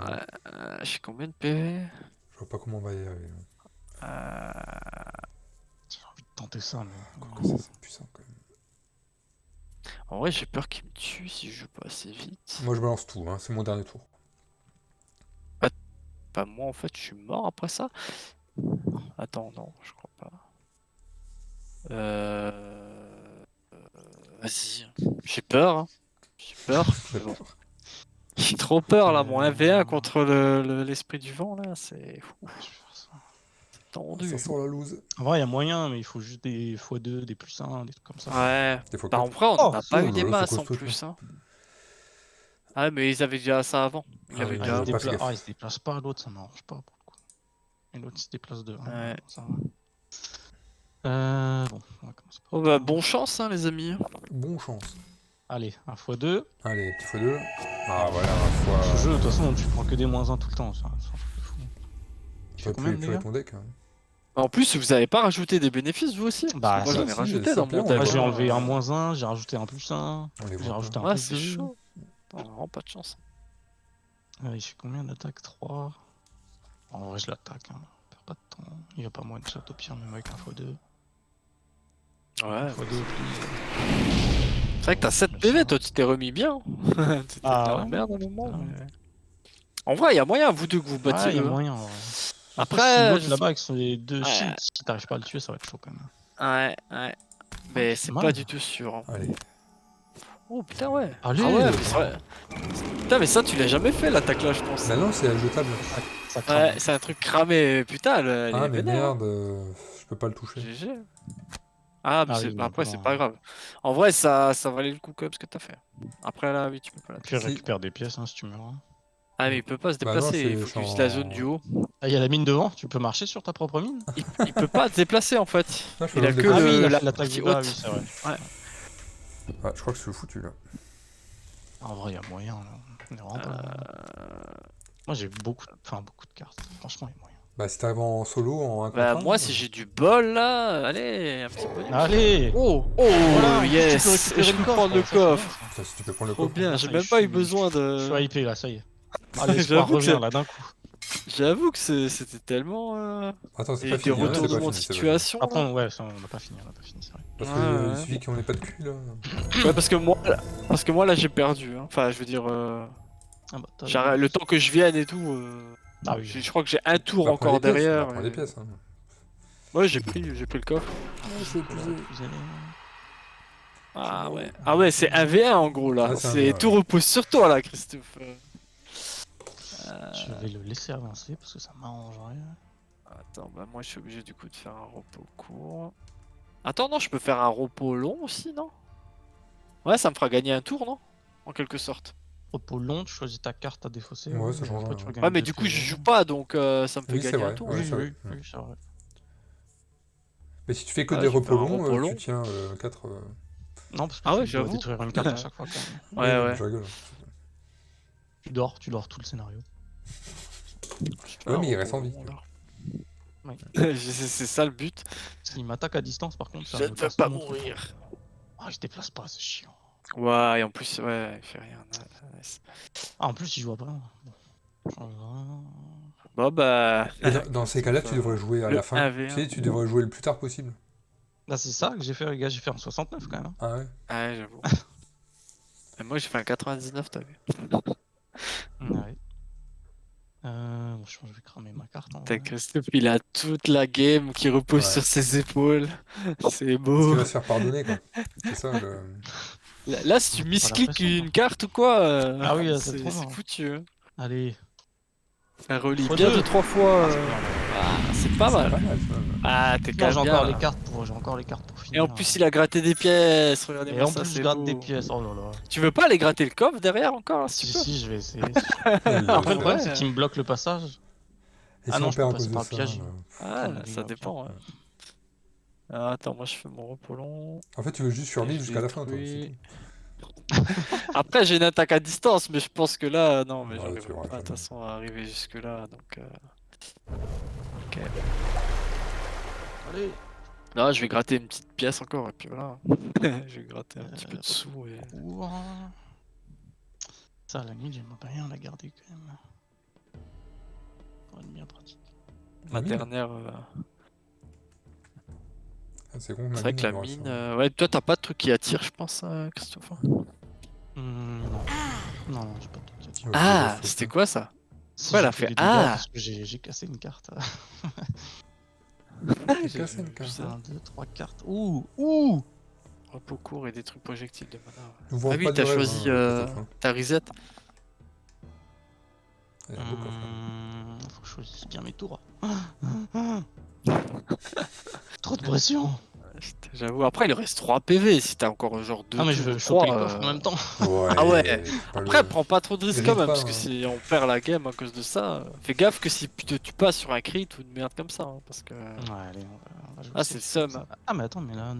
hein. j'ai combien de PV? Je vois pas comment on va y arriver. J'ai envie de tenter ça, mais. Encore que ça, c'est puissant quand même. En vrai, j'ai peur qu'il me tue si je joue pas assez vite. Moi, je balance tout, hein, c'est mon dernier tour. Bah, moi en fait, je suis mort après ça. Attends, non, je crois pas. Vas-y. J'ai peur. Hein. J'ai peur. mais bon. J'ai trop peur là, mon 1v1 contre l'esprit du vent là, c'est fou, Je vais faire ça. c'est tendu. Ça sort la loose. En vrai, il y a moyen, mais il faut juste des x2, des plus 1, des trucs comme ça. Ouais. Des fois Bah en quatre. vrai, on Oh, n'a pas eu oh, des là, masses c'est en costaud, plus. Hein. Ah mais ils avaient déjà ça avant. Ils Ah avaient oui, déjà... j'ai pas fait gaffe. Il se déplace pas, l'autre ça m'arrange pas pour le coup. Et l'autre il se déplace de 1. Ouais. Ça va. Bon, on va commencer par. Oh bah bon chance hein les amis. Bon chance. Allez, 1 x2. Allez, petit x2. Ah voilà, un fois. Ce jeu, de toute façon, tu prends que des -1 tout le temps. C'est un truc de fou. Tu fais Tu combien peux de épurer dégâts? ton deck. Hein. En plus, vous avez pas rajouté des bénéfices vous aussi? Bah, Parce que moi si, j'en ai si, rajouté ça dans plaît, mon on deck. va J'ai voir. enlevé un -1, j'ai rajouté un +1, On les j'ai voit rajouté pas. un Ouais, c'est +2. chaud. On a vraiment pas de chance. Allez, je fais combien d'attaques? 3. En vrai, je l'attaque. Hein. Perds pas de temps. Il va pas moins de shot au pire, même avec un x2. Ouais. x2 plus. C'est vrai que t'as 7 PV, toi tu t'es remis bien. T'étais Ah dans la ouais. merde à un moment. Ah ouais. mais- En vrai, il y a moyen, vous deux, que vous battiez Ouais, il y a le. moyen. Ouais. Après, si l'autre je là-bas avec ses deux Ouais. shields, si t'arrives pas à le tuer, ça va être chaud quand même. Ouais, ouais. Mais c'est c'est mal. pas du tout sûr. Hein. Allez. Oh putain, ouais. Allez. Ah ouais, mais c'est vrai. Putain, mais ça, tu l'as jamais fait l'attaque là, je pense. Bah non, c'est jetable. Ça crame. Ouais, c'est un truc cramé. Putain, elle Ah, est mais vénère. merde, je peux pas le toucher. GG. Ah, mais Ah oui, mais après, bon, c'est pas grave. En vrai, ça valait le coup quand même ce que t'as fait. Après, là, oui, tu peux pas la Puis Si. récupère des pièces hein, si tu meurs. Hein. Ah, mais il peut pas se Bah non, déplacer, il je faut suis qu'il vise la zone du haut. Ah, il y a la mine devant, tu peux marcher sur ta propre mine? Il peut pas se déplacer en fait. Ah, je peux Il pas a me que Ah déplacer. oui, il a la fait l'attaque partie du bas, haute. oui, c'est vrai. Ouais. Ah, je crois que je suis foutu là. En vrai, il y a moyen là. On est vraiment pas là. Euh, Moi j'ai beaucoup de cartes. Franchement, il y a moyen. Bah, si t'arrives en solo, en 1 Bah, contre 1. moi, si j'ai du bol là, allez, un petit bonus. Allez! Oh, Voilà, oh, en plus, tu peux yes! récupérer Je le peux coffre. prendre le Ça, c'est bien, coffre. ça. Putain, si tu peux prendre le Trop coffre. bien, Ah, j'ai ça y est, même pas eu je besoin Je suis de. hypé là, ça y est. Ah, l'espoir J'avoue que revient là d'un coup. j'avoue que c'était tellement. Attends, c'est Et pas des fini, hein, c'est pas retournements de fini, c'est pas fini. situation. Après, Là. ouais, ça, on n'a pas fini, c'est vrai. Parce Ouais, que il ouais. suffit qu'on ait pas de cul là. Ouais, parce que moi là j'ai perdu. Hein. Enfin, je veux dire, Ah bah, le temps que je vienne et tout. Ah oui. Je crois que j'ai un tour Bah, prends les encore pièces, derrière. bah, prends les pièces. Hein. Ouais, j'ai pris le coffre. je suis épuisé. Ah ouais. Ah ouais, c'est 1v1 en gros là. Ouais, c'est un C'est V1, tout ouais. repose sur toi là, Christophe. Je vais le laisser avancer parce que ça m'arrangerait. Attends, bah moi je suis obligé du coup de faire un repos court. Attends, non, je peux faire un repos long aussi, non? Ouais, ça me fera gagner un tour, non? En quelque sorte. Repos long, tu choisis ta carte à défausser. Ouais, ça et change après, rien, tu ouais. regagnes Ouais, mais deux du coup, je PV. joue pas donc ça me fait Oui, c'est gagner un vrai. tour. Ouais, Oui, c'est vrai. oui, c'est vrai. Mais si tu fais que Ah, des je vais repos faire un longs, repos long. tu tiens 4. Non, parce que Ah ouais, tu dois j'avoue. détruire une carte à chaque fois quand même. Ouais, non, mais ouais. je rigole. Tu dors tout le scénario. Je fais Ouais, un mais il reste repos en vie. long, alors. Ouais. C'est ça le but. S'il m'attaque à distance, par contre, ça Je me ne veux casse pas tout mon truc. mourir. Ah, il se déplace pas, c'est chiant. Ouais, et en plus, ouais, il fait rien. Nice. Ah, en plus, il joue après. Bon. Bon, bah. Et dans ces cas-là, tu devrais jouer à le la fin. 1v1. Tu sais, tu devrais jouer le plus tard possible. Là, c'est ça que j'ai fait, les gars. J'ai fait en 69 quand même. Ah ouais. Ouais, j'avoue. Et moi, j'ai fait un 99, t'as vu? Ouais. Bon, je pense que je vais cramer ma carte. En T'as vrai. Christophe, il a toute la game qui repose Ouais. sur ses épaules. C'est Parce beau. qu'il va se faire pardonner, quoi. C'est ça le. Là, si tu Pas la miscliques pression, une carte ou quoi, Ah oui, c'est trop c'est marrant. foutu. Hein. Allez. Un relis Fois bien deux. 2-3 fois. C'est bien, C'est pas C'est mal. pas mal, ça. Ah, t'es quand non, même bien. j'ai encore les cartes pour Et finir. en plus, il a gratté des pièces. Regardez-moi Et en ça, plus, je c'est garde beau. des pièces. Oh là là. Tu veux pas aller gratter le coffre derrière encore là, si Si, tu peux si, je vais essayer. Il le Après, le fait. problème, c'est qu'il me bloque le passage. Et Ah si non, on je perd à peux cause passer de par le ça piège. Ah, on ça oublie, dépend. ok. Ouais. Alors, attends, moi je fais mon repos long. En fait, tu veux juste survivre Je jusqu'à la fin, toi. détruis. C'est tout. Après, j'ai une attaque à distance, mais je pense que là, non, mais Ouais, j'arriverai tu l'auras pas de toute jamais. façon à arriver jusque-là. Donc, ok. Allez. Non, je vais gratter une petite pièce encore, et puis voilà. Je vais gratter un petit peu de sous. Et... Ouah. Ça, la nuit, j'aimerais bien la garder quand même. Pour être bien pratique. Ma mine dernière. Ah, c'est con, C'est vrai que la il reste, mine. hein. Ouais, toi, t'as pas de truc qui attire, je pense, Christophe. Non. Non, j'ai pas de truc à dire. Ouais, Ah, je vais c'était faire quoi ça? Si, Ouais, elle j'ai a fait fait des dégâts Ah parce que j'ai cassé une carte. J'ai cassé une carte. 1, 2, 3 cartes. Ouh. Repos court et des trucs projectiles de mana. Nous vend Ah oui, pas du t'as rêve, choisi hein, Christophe, hein. ta reset. Il y a un beau coffre, hein. Faut que je choisisse bien mes tours. Trop de pression. J'avoue, après il reste 3 PV si t'as encore genre 2 Ah, mais je tours veux ou choper 3. le coffre en même temps. Ouais, Ah ouais. pas Après, le- prends pas trop de risques Grille quand même, pas, parce que hein. si on perd la game à cause de ça, fais gaffe que si tu te tues pas sur un crit ou une merde comme ça, hein, parce que. Ouais, allez, on va jouer Ah, ça. c'est le seum. Ah, mais attends, mais là.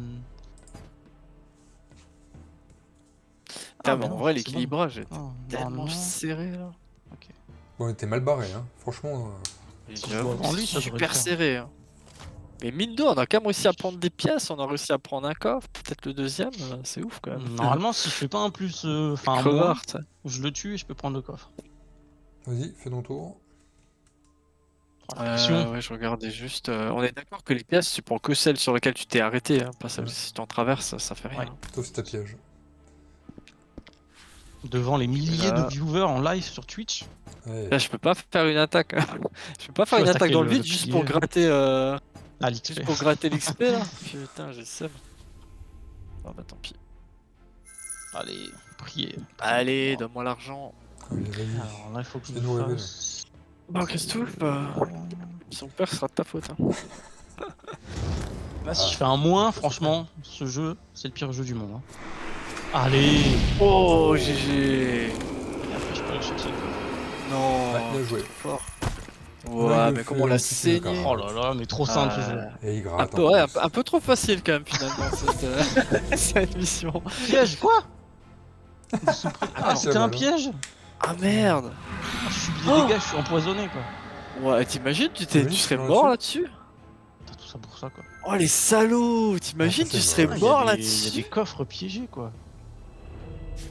Putain, mais mais en non, vrai, c'est l'équilibrage est bon. Oh, tellement normalement. serré là. Bon, on était mal barré, hein. Franchement. Et Si je j'avoue, vois avant c'est lui, ça devrait super le faire. serré. Hein. Mais mine de, on a quand même réussi à prendre des pièces, on a réussi à prendre un coffre, peut-être le deuxième, c'est ouf quand même. Normalement, si je fais pas un plus. Enfin, un moins, Crevard, ça. je le tue et je peux prendre le coffre. Vas-y, fais ton tour. Oh, la pression. Ouais, je regardais juste. On est d'accord que les pièces, tu prends que celles sur lesquelles tu t'es arrêté, hein, pas celles Ouais. si tu en traverses, ça fait rien. Ouais. Sauf si t'as piège. Devant les milliers là- de viewers en live sur Twitch. Ouais. Là, je peux pas faire une attaque. Je peux pas faire Faut une attaque attaquer dans le le vide juste pour pilier. gratter. Ah, Juste l'XP. pour gratter l'XP là. Putain, j'ai le seum. Ah bah tant pis. Allez, priez. Allez, donne-moi l'argent. Allez, vas-y. Alors là, il faut que je Fais-nous rêver, fasse. Bon, Christophe, son père sera de ta faute. Hein. Là, si Ah, je fais un moins, je sais franchement, ce jeu, c'est le pire jeu du monde. Hein. Allez. Oh, GG. Et après, je peux aller chercher le coffre. Non, Ouais, bien joué. trop fort. Là, Ouais, il le mais fait comment on l'a en plus une saigné. carotte. Oh là là, mais trop simple ce jeu. Et il Un gratte peu, en ouais, plus. un peu trop facile quand même finalement cette mission. Piège, quoi? Ah, Attends. c'était un piège? Ah merde. Ah, je subis des dégâts, je suis empoisonné, quoi. Ouais, t'imagines, tu T'imagines serais si on mort là-dessus là-dessus? T'as tout ça pour ça, quoi. Oh les salauds. T'imagines, Ah, ça, tu c'est serais moche. mort Il y a là-dessus? des coffres piégés, quoi.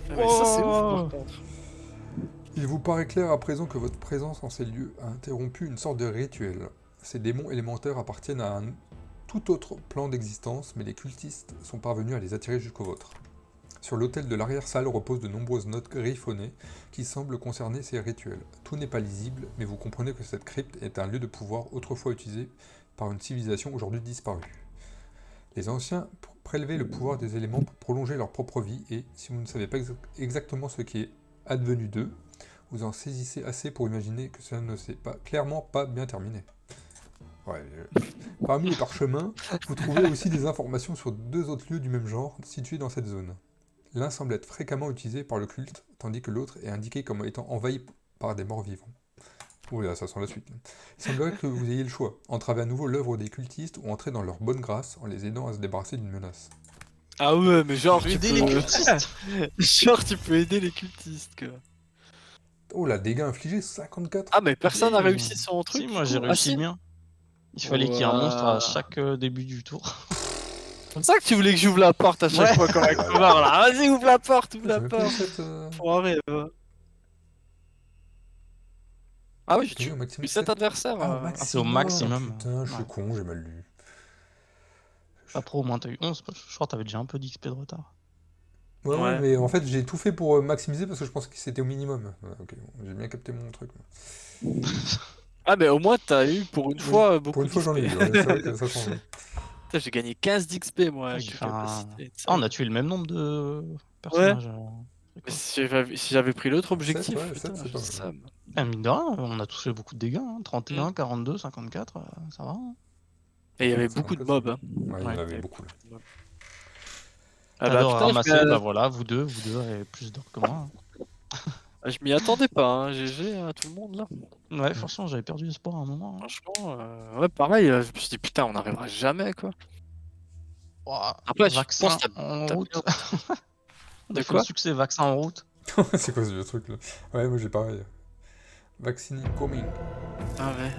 Ah, mais ça c'est ouf Oh. par contre. Il vous paraît clair à présent que votre présence en ces lieux a interrompu une sorte de rituel. Ces démons élémentaires appartiennent à un tout autre plan d'existence, mais les cultistes sont parvenus à les attirer jusqu'au vôtre. Sur l'autel de l'arrière-salle reposent de nombreuses notes griffonnées qui semblent concerner ces rituels. Tout n'est pas lisible, mais vous comprenez que cette crypte est un lieu de pouvoir autrefois utilisé par une civilisation aujourd'hui disparue. Les anciens prélevaient le pouvoir des éléments pour prolonger leur propre vie, et si vous ne savez pas exactement ce qui est advenu d'eux, vous en saisissez assez pour imaginer que cela ne s'est clairement pas bien terminé. Ouais, parmi les parchemins, vous trouvez aussi des informations sur 2 autres lieux du même genre situés dans cette zone. L'un semble être fréquemment utilisé par le culte, tandis que l'autre est indiqué comme étant envahi par des morts vivants. Oh là, ça sent la suite. Il semblerait que vous ayez le choix, entraver à nouveau l'œuvre des cultistes ou entrer dans leur bonne grâce en les aidant à se débarrasser d'une menace. Ah ouais, mais genre tu Aider peux... les cultistes. genre tu peux aider les cultistes quoi. Oh là, dégâts infligés, 54. Ah mais personne n'a Et- réussi son truc. Si, du moi j'ai coup. Ah, réussi si. le mien. Il fallait qu'il y ait un monstre à Ouah. chaque début du tour. C'est comme ça que tu voulais que j'ouvre la porte à chaque Ouais. fois comme un connard là. Vas-y, ouvre la porte, ouvre J'ai la même pas eu porte. cette... Foiré, va. Ah oui, j'ai Oui, tué au maximum 7 sept. adversaires. Ah, au c'est au maximum. maximum. Putain, je suis Ouais. con, j'ai mal lu. Pas pro, au moins t'as eu 11. Je crois que t'avais déjà un peu d'XP de retard. Ouais, Ouais. mais en fait, j'ai tout fait pour maximiser parce que je pensais que c'était au minimum. Ouais, ok, bon, j'ai bien capté mon truc. Ah mais au moins t'as eu pour une Oui, fois pour beaucoup une fois, j'en ai eu. d'XP. Ouais, c'est vrai que ça change. Putain, j'ai gagné 15 d'XP moi Ah, avec j'ai tes fait un... capacités. Ah, on a tué le même nombre de Ouais. personnages. Mais si j'avais pris l'autre objectif, ouais, putain, sept, c'est j'ai pas mal. ça. Ah, mine de rien, on a tous fait beaucoup de dégâts. Hein. 31, 42, 54, ça va. Hein. Et il y avait Ça beaucoup de remplace, mobs. Hein. Ouais, il y en Ouais. avait beaucoup là. Ah bah T'adores putain, ramasser, bah voilà, vous deux avez plus d'or que moi. je m'y attendais pas, hein. GG à tout le monde là. Hein. Ouais, franchement, j'avais perdu espoir à un moment. Hein. Franchement, ouais, pareil, je me suis dit putain, on n'arrivera jamais quoi. Ouah, Après, je vaccin pense que en t'as route. bien- On De a fait quoi le succès, vaccin en route. C'est quoi ce truc là? Ouais, moi j'ai pareil. Vaccine incoming. Ah ouais.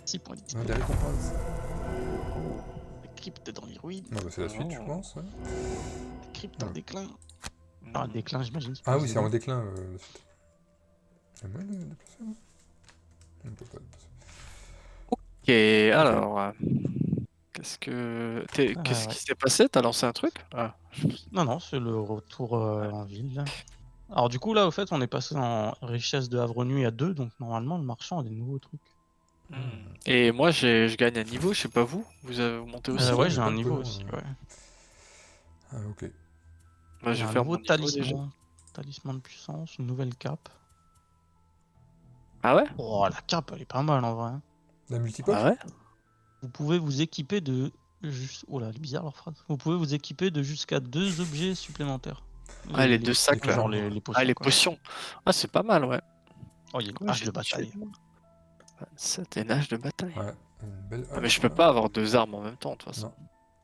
6 points d'XP. Ouais, des récompenses. La crypte dans les ruines. Ouais, bah, c'est la suite, je pense. Ouais. La crypte en Ouais. déclin. Ah, déclin, j'imagine. Ah oui, c'est en déclin la suite. C'est moyen de déplacer là? On ne peut pas déplacer. Ok, alors. Qu'est-ce Ouais. qui s'est passé? T'as lancé un truc? Ah. Non, c'est le retour en ville. Là. Alors du coup, là, au fait, on est passé en richesse de Havre Nuit à 2, donc normalement, le marchand a des nouveaux trucs. Et moi, je gagne un niveau, je sais pas vous. Vous avez monté aussi? Ouais, j'ai j'ai pas un de niveau pognon, aussi, ouais. ouais. Ah, ok. Bah, je J'ai vais un faire nouveau mon niveau déjà. talisman. Talisman de puissance, une nouvelle cape. Ah ouais? Oh, la cape, elle est pas mal en vrai. Hein. La multipoche? Ah ouais? Vous pouvez vous équiper de... Oh là, elle est bizarre leur phrase. Vous pouvez vous équiper de jusqu'à 2 objets supplémentaires. Ah, les 2 sacs là. Genre les potions. Ah, les quoi. potions. Ah, c'est pas mal, ouais. Oh, il y a une Ouais, hache j'ai de bataille. 27 et une hache de bataille. Ouais, une belle Ah, mais hache, je peux là. pas avoir 2 armes en même temps, de toute façon.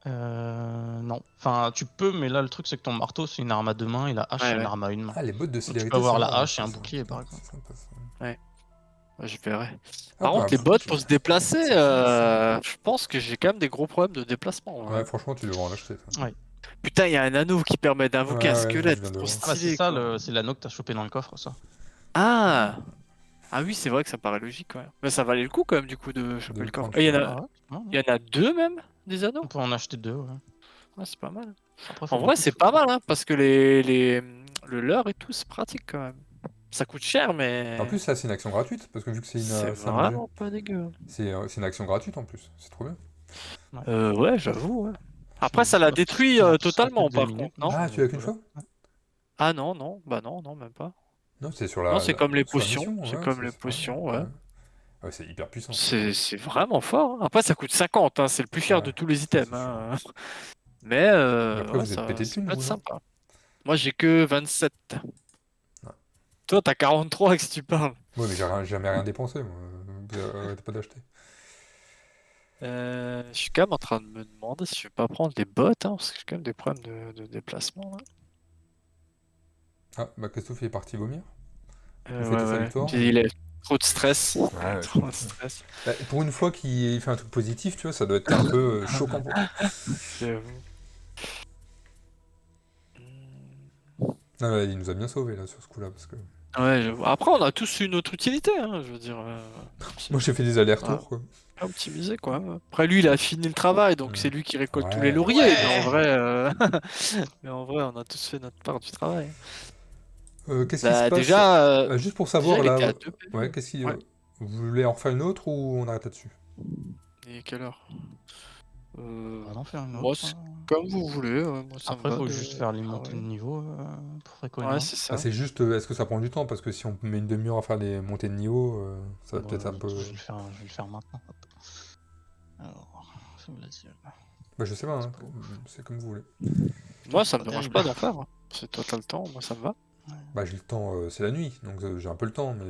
Non. Enfin, tu peux, mais là, le truc, c'est que ton marteau, c'est une arme à 2 mains et la hache, c'est une Ouais. arme à 1 main. Ah, les bottes de Donc, célérité. tu peux avoir c'est la marrant, hache et un ça. bouclier, par Ouais, exemple. c'est sympa, ça. Ouais, je verrai. Ah, Par bah, contre, les bah, bots ok. pour se déplacer, je pense que j'ai quand même des gros problèmes de déplacement. Hein. Ouais, franchement, tu devrais en acheter. toi. Putain, il y a un anneau qui permet d'invoquer Ouais, un ouais, squelette. je viens de Trop voir. Ah bah stylé, c'est ça, quoi. c'est l'anneau que t'as chopé dans le coffre, ça. Ah! Ah oui, c'est vrai que ça paraît logique, ouais. Mais ça valait le coup quand même, du coup, de choper De le coffre. prendre, Et il y en ouais. a... Ah ouais, c'est pas mal, il y en a 2 même, des anneaux? On peut en acheter 2, ouais. Ouais, c'est pas mal. Après, faut En vrai, beaucoup de c'est sous. pas mal, hein, parce que le leurre et tout, c'est pratique quand même. Ça coûte cher, mais... En plus, ça, c'est une action gratuite, parce que vu que c'est c'est un objet, vraiment pas dégueu. c'est une action gratuite en plus. C'est trop bien. Ouais, j'avoue, ouais. Après, ça l'a détruit totalement, par contre, non? Ah, tu l'as qu'une fois? Ah non, bah non, même pas. Non, c'est sur la. Non, c'est comme les sur la potions, mission, c'est ouais, comme les c'est- potions, ouais. Ouais, c'est hyper puissant. C'est vraiment fort, hein. Après, ça coûte 50, hein, c'est le plus cher Ouais, de tous les ça, items, c'est sûr. hein. Mais Après, ouais, vous êtes pété de ça thunes, peut être vous, non? sympa. Moi, j'ai que 27. Ouais. Toi, t'as 43 que si tu parles. Ouais, mais jamais rien dépensé, moi. Vous arrêtez pas d'acheter. Je suis quand même en train de me demander si je vais pas prendre les bottes, hein, parce que j'ai quand même des problèmes de déplacement, là. Ah, bah Christophe il est parti vomir. Vous Ouais, fêtez sa ouais. victoire. Il a trop de stress. Ouais, je Trop de pense. stress. Bah, pour une fois qu'il fait un truc positif, tu vois, ça doit être un peu choquant pour toi. J'avoue. Ah, ouais, il nous a bien sauvés là sur ce coup-là parce que Ouais, j'avoue. Après, on a tous une autre utilité, hein, je veux dire. moi j'ai fait des Voilà. allers-retours quoi. Optimiser, quoi. Après, lui, il a fini le travail, donc c'est lui qui récolte tous les lauriers. Mais en vrai, on a tous fait notre part du travail. Qu'est-ce qui se Bah, passe? déjà, Juste pour déjà, savoir il était là, à 2 PV. ouais, qu'est-ce qui, Ouais. vous voulez en refaire une autre ou on arrête là-dessus? Et quelle heure? On va en faire une Moi, autre. c'est comme vous voulez. Moi, ça Après, me faut va juste de faire les montées de travailler. niveau pour Freco et Ouais, moi. c'est Ah, ça. c'est juste, est-ce que ça prend du temps? Parce que si on met une demi-heure à faire les montées de niveau, ça va peut-être un peu. Je vais le faire maintenant. Hop. Alors, simulation. Bah je sais pas, hein, c'est comme vous voulez. Moi, ça me Pas dérange terrible. pas d'en faire, hein. C'est toi, t'as le temps, moi, ça me va. Bah j'ai le temps, c'est la nuit, donc j'ai un peu le temps, mais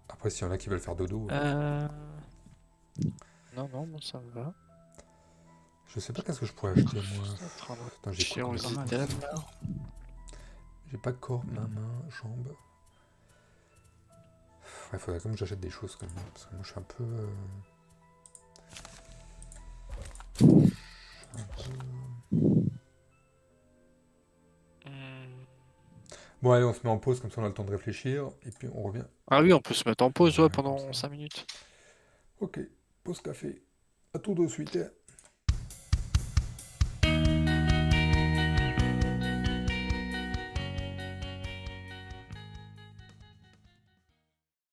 après s'il y en a qui veulent faire dodo, Non, moi, ça me va. je sais pas qu'est-ce que je pourrais acheter moi. Attends, j'ai Chien quoi aux comme mal. items. J'ai pas corps, main, jambe. Il faudrait quand même que j'achète des choses quand même, parce que moi je suis un peu. Bon allez, on se met en pause, comme ça on a le temps de réfléchir, et puis on revient. Ah oui, on peut se mettre en pause Ouais, ouais, comme pendant ça. 5 minutes. Ok, pause café. À tout de suite.